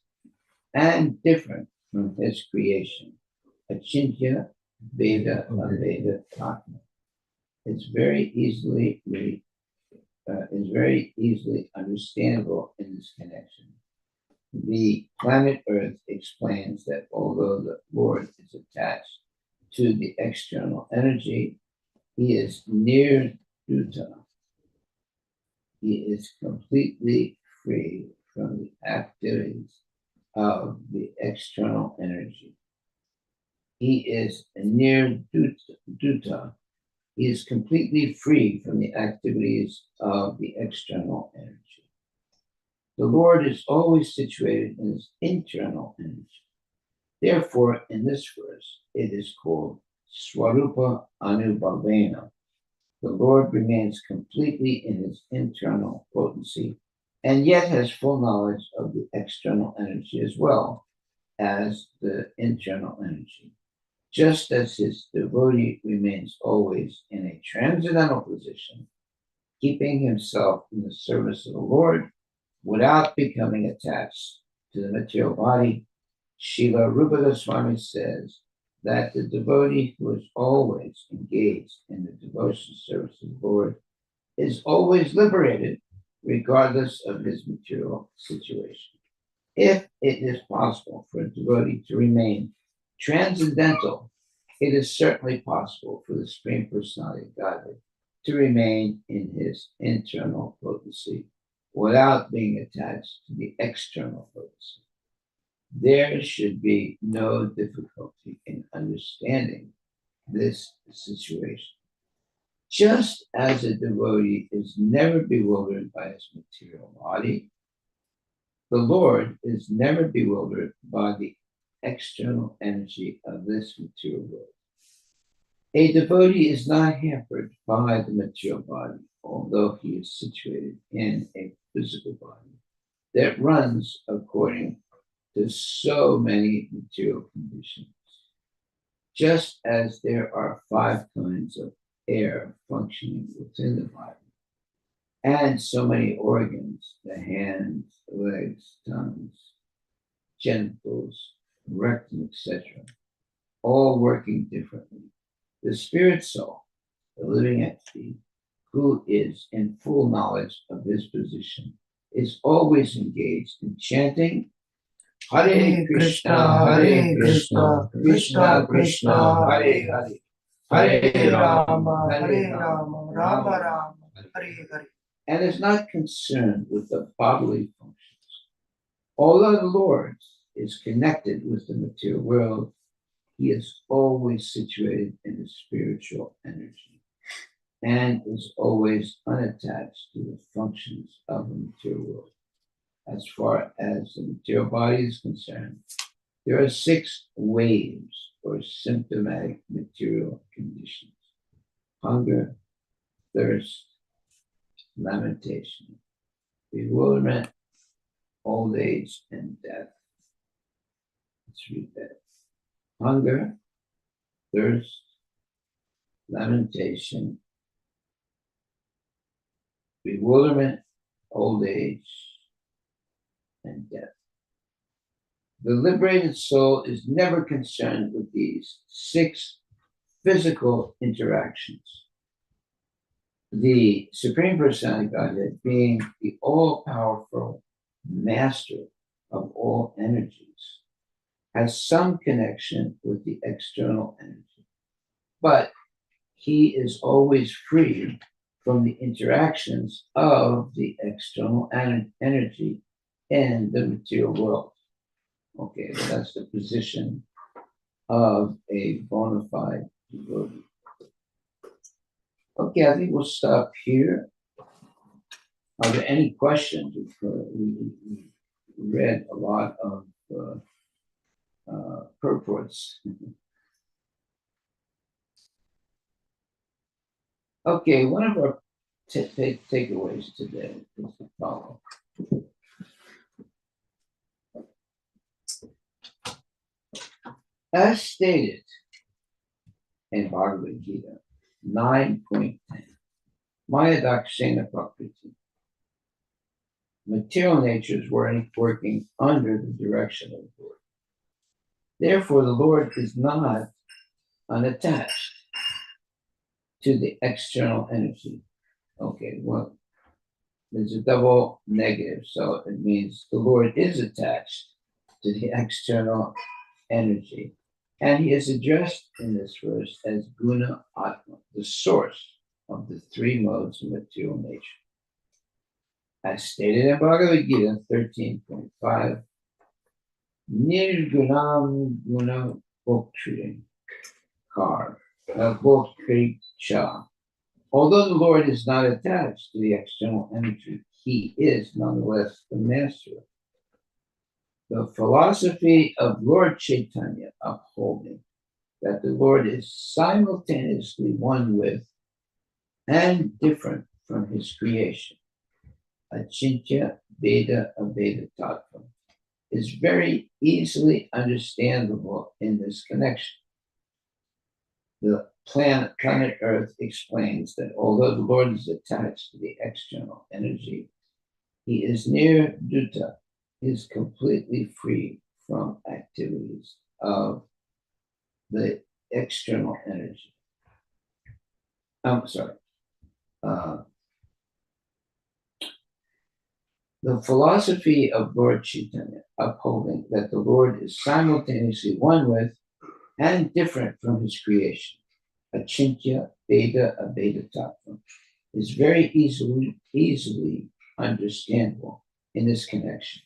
and different from his creation, Achintya Veda Aveda Atma, is very easily understandable in this connection. The planet Earth explains that although the Lord is attached to the external energy, he is near Duta. He is completely free from the activities of the external energy. He is near Duta. He is completely free from the activities of the external energy. The Lord is always situated in his internal energy. Therefore, in this verse, it is called Swarupa Anubhavena. The Lord remains completely in his internal potency, and yet has full knowledge of the external energy as well as the internal energy. Just as his devotee remains always in a transcendental position, keeping himself in the service of the Lord without becoming attached to the material body, Srila Rupa Goswami says that the devotee who is always engaged in the devotional service of the Lord is always liberated, regardless of his material situation. If it is possible for a devotee to remain transcendental, it is certainly possible for the Supreme Personality of Godhead to remain in his internal potency without being attached to the external potency. There should be no difficulty in understanding this situation. Just as a devotee is never bewildered by his material body, the Lord is never bewildered by the external energy of this material world. A devotee is not hampered by the material body, although he is situated in a physical body that runs according to so many material conditions. Just as there are 5 kinds of air functioning within the body, and so many organs, the hands, legs, tongues, genitals, rectum, etc., all working differently. The spirit soul, the living entity, who is in full knowledge of his position, is always engaged in chanting Hare Krishna, Hare Krishna, Krishna Krishna, Hare Hare, Hare Rama, Hare Rama, Rama Rama, Hare Hare, and is not concerned with the bodily functions. Although the Lord is connected with the material world, he is always situated in the spiritual energy and is always unattached to the functions of the material world. As far as the material body is concerned, there are 6 waves or symptomatic material conditions: hunger, thirst, lamentation, bewilderment, old age, and death. Let's read that. Hunger, thirst, lamentation, bewilderment, old age, and death. The liberated soul is never concerned with these 6 physical interactions. The Supreme Personality Godhead, being the all-powerful master of all energies, has some connection with the external energy, but he is always free from the interactions of the external energy in the material world. Okay, so that's the position of a bona fide devotee. Okay, I think we'll stop here. Are there any questions? We read a lot of purports. Okay, one of our takeaways today is the following. As stated in Bhagavad Gita 9.10, Maya Dakshina Prakriti, material natures were working under the direction of the Lord. Therefore, the Lord is not unattached to the external energy. Okay, well, there's a double negative, so it means the Lord is attached to the external energy. And he is addressed in this verse as Guna Atma, the source of the 3 modes of material nature. As stated in Bhagavad Gita 13.5, Nirgunam Guna Bhoktriya Kar Bhoktricha. Although the Lord is not attached to the external energy, he is nonetheless the master. The philosophy of Lord Chaitanya upholding that the Lord is simultaneously one with and different from his creation, Achintya Veda Aveda Tattva, is very easily understandable in this connection. The planet Earth explains that although the Lord is attached to the external energy, he is near Duta, is completely free from activities of the external energy. I'm sorry. The philosophy of Lord Chaitanya, upholding that the Lord is simultaneously one with and different from his creation, Achintya Veda Aveda Tattva, is very easily understandable in this connection.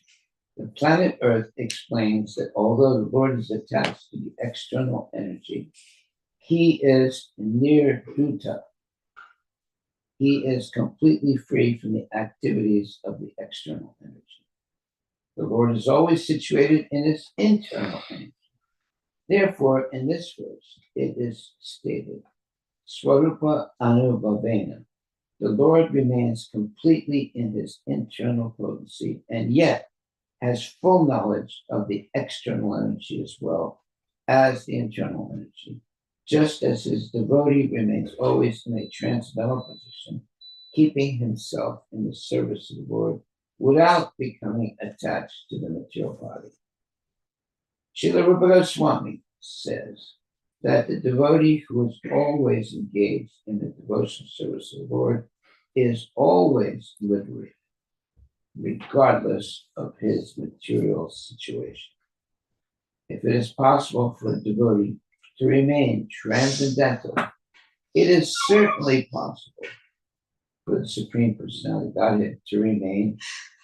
The planet Earth explains that although the Lord is attached to the external energy, he is near Duta. He is completely free from the activities of the external energy. The Lord is always situated in his internal energy. Therefore, in this verse, it is stated, Swarupa Anubhavena, the Lord remains completely in his internal potency and yet has full knowledge of the external energy as well as the internal energy, just as his devotee remains always in a transcendental position, keeping himself in the service of the Lord without becoming attached to the material body. Srila Rupa Goswami says that the devotee who is always engaged in the devotional service of the Lord is always liberated, regardless of his material situation. If it is possible for a devotee to remain transcendental, it is certainly possible for the Supreme Personality of Godhead to remain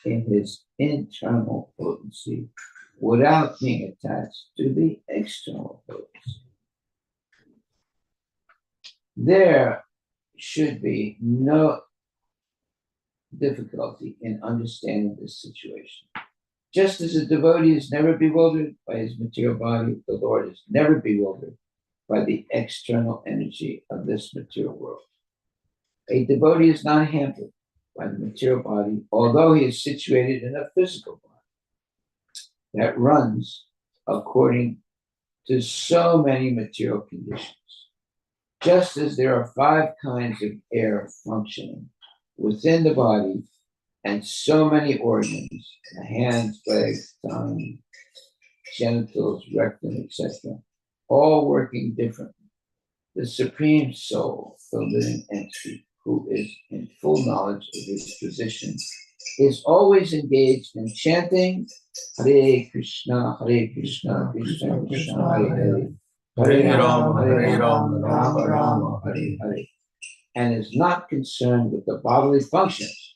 in his internal potency without being attached to the external potency. There should be no difficulty in understanding this situation. Just as a devotee is never bewildered by his material body, the Lord is never bewildered by the external energy of this material world. A devotee is not hampered by the material body, although he is situated in a physical body that runs according to so many material conditions. Just as there are 5 kinds of air functioning within the body and so many organs, the hands, legs, tongue, genitals, rectum, etc., all working differently. The Supreme Soul, the living entity, who is in full knowledge of his position, is always engaged in chanting Hare Krishna, Krishna Krishna, Hare Hare, Hare Rama, Rama Rama, Hare Hare, and is not concerned with the bodily functions.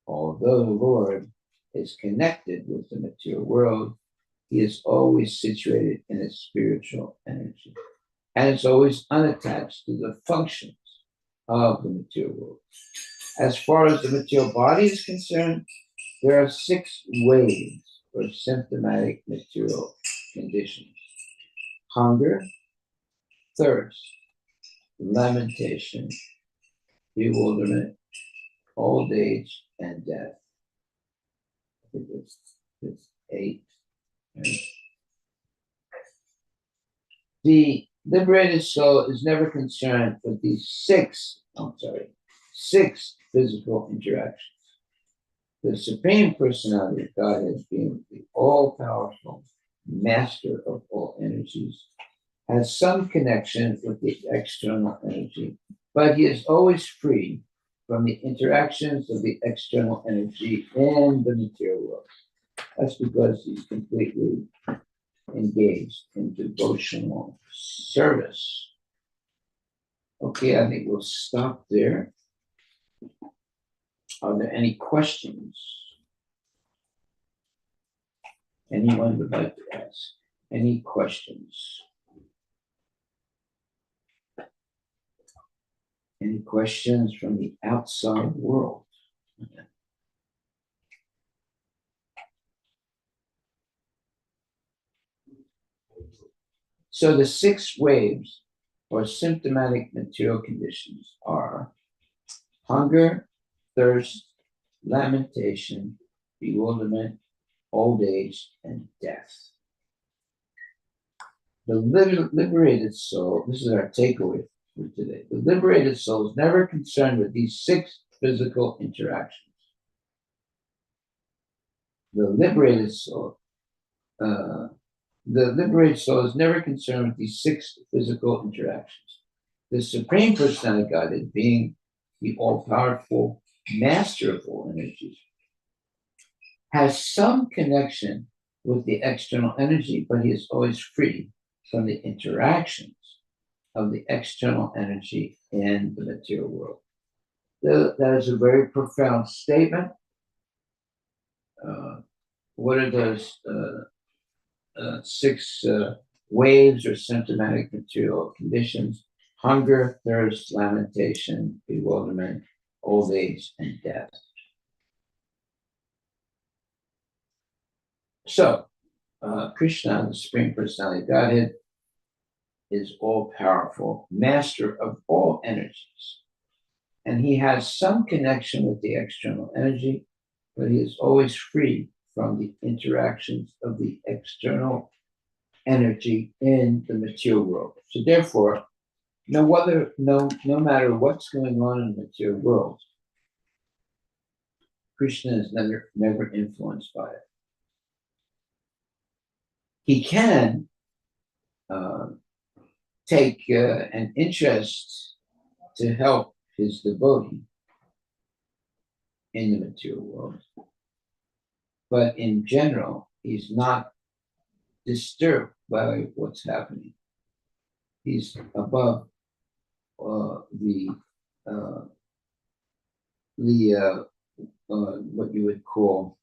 Although the Lord is connected with the material world, he is always situated in its spiritual energy and is always unattached to the functions of the material world. As far as the material body is concerned, there are 6 waves or symptomatic material conditions: hunger, thirst, lamentation, bewilderment, old age, and death. I think it's 8. Right? The liberated soul is never concerned with these 6 physical interactions. The Supreme Personality of Godhead, being the all-powerful master of all energies, has some connection with the external energy, but he is always free from the interactions of the external energy in the material world. That's because he's completely engaged in devotional service. Okay, I think we'll stop there. Are there any questions? Anyone would like to ask? Any questions? Any questions from the outside world? Okay. So the 6 waves or symptomatic material conditions are hunger, thirst, lamentation, bewilderment, old age, and death. The liberated soul, this is our takeaway for today. The liberated soul is never concerned with these 6 physical interactions. The liberated soul is never concerned with these 6 physical interactions. The Supreme Personality of Godhead, being the all-powerful master of all energies, has some connection with the external energy, but he is always free from the interactions of the external energy in the material world. That is a very profound statement. What are those 6 waves or symptomatic material conditions? Hunger, thirst, lamentation, bewilderment, old age, and death. So, Krishna, the Supreme Personality of Godhead, is all-powerful, master of all energies. And he has some connection with the external energy, but he is always free from the interactions of the external energy in the material world. So therefore, no matter what's going on in the material world, Krishna is never influenced by it. He can take an interest to help his devotee in the material world, but in general, he's not disturbed by what's happening. He's above what you would call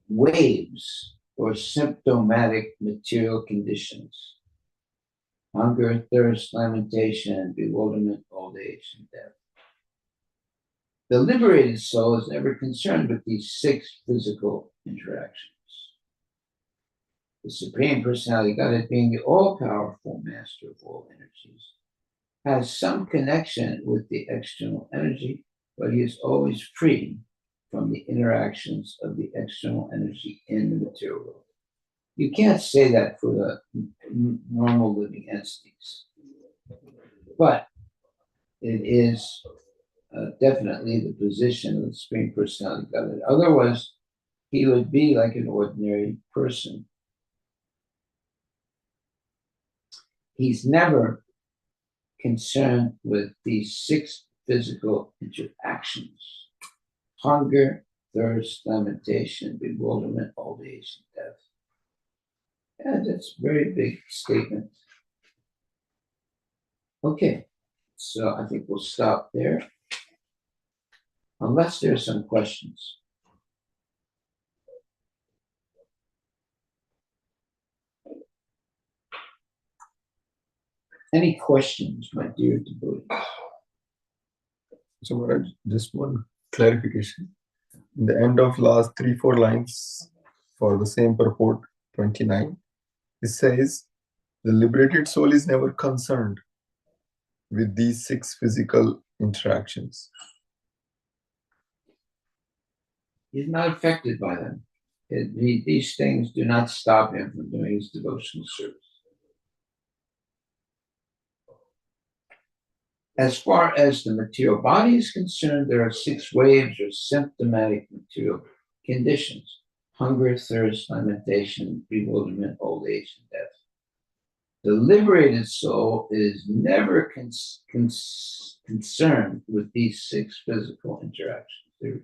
waves or symptomatic material conditions: hunger, thirst, lamentation, bewilderment, old age, and death. The liberated soul is never concerned with these 6 physical interactions. The Supreme Personality of Godhead, being the all-powerful master of all energies, has some connection with the external energy, but he is always free from the interactions of the external energy in the material world. You can't say that for the normal living entities, but it is definitely the position of the Supreme Personality of Godhead. Otherwise, he would be like an ordinary person. He's never concerned with these 6 physical interactions: hunger, thirst, lamentation, bewilderment, old age, and death. Yeah, that's a very big statement. Okay, so I think we'll stop there, unless there's some questions. Any questions, my dear devotees? So, Maharaj, just one clarification. In the end of last 3-4 lines for the same purport, 29, it says, the liberated soul is never concerned with these 6 physical interactions. He's not affected by them. These things do not stop him from doing his devotional service. As far as the material body is concerned, there are 6 waves or symptomatic material conditions: hunger, thirst, lamentation, bewilderment, old age, and death. The liberated soul is never concerned with these 6 physical interactions.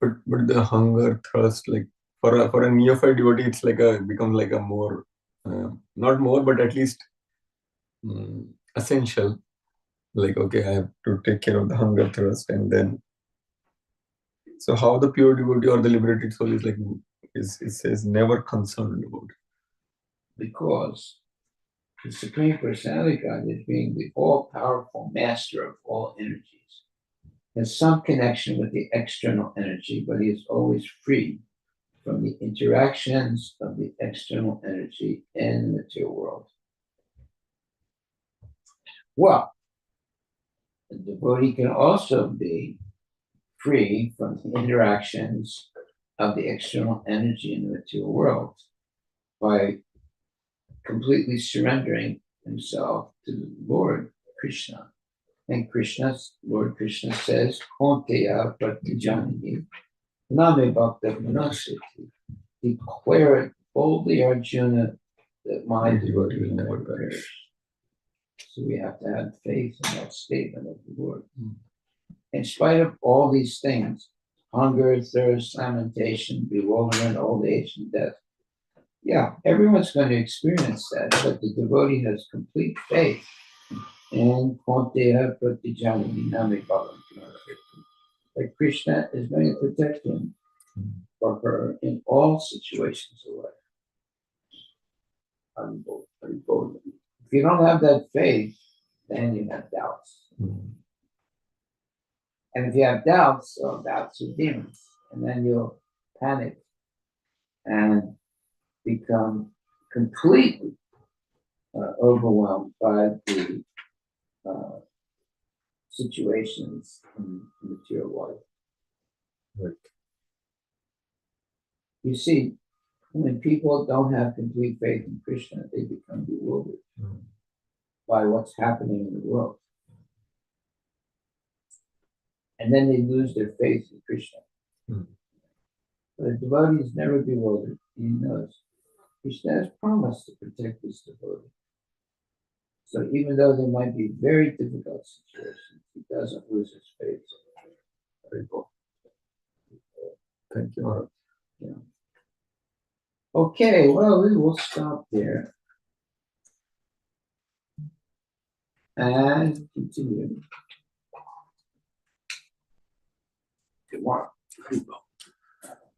But the hunger, thirst, like for a neophyte devotee, it's like becomes like a more, not more, but at least essential. Like, okay, I have to take care of the hunger, thirst, and then. So how the pure devotee or the liberated soul is like, it says never concerned about it. Because the Supreme Personality of Godhead, being the all-powerful master of all energies, has some connection with the external energy, but he is always free from the interactions of the external energy in the material world. Well, the devotee can also be free from the interactions of the external energy in the material world by completely surrendering himself to the Lord Krishna. And Lord Krishna says, Konteya Pratyajanini Name Bhakta Manasati. Declare it boldly, Arjuna, that my devotee will never perish. So we have to have faith in that statement of the Lord. In spite of all these things, hunger, thirst, lamentation, bewilderment, old age, and death, yeah, everyone's going to experience that, but the devotee has complete faith in Konteya Pratyajanini Name Bhakta Manasati. That Krishna is going to protect him or her in all situations of life. Unbelievable. If you don't have that faith, then you have doubts. And if you have doubts, so doubts are demons. And then you'll panic and become completely overwhelmed by the situations in material life. Right. You see, when people don't have complete faith in Krishna, they become bewildered by what's happening in the world. And then they lose their faith in Krishna. But a devotee is never bewildered. He knows Krishna has promised to protect his devotee. So even though there might be very difficult situations, he doesn't lose his faith. Very cool. Thank you, Maharaj. Yeah. Okay, well, we will stop there and continue tomorrow.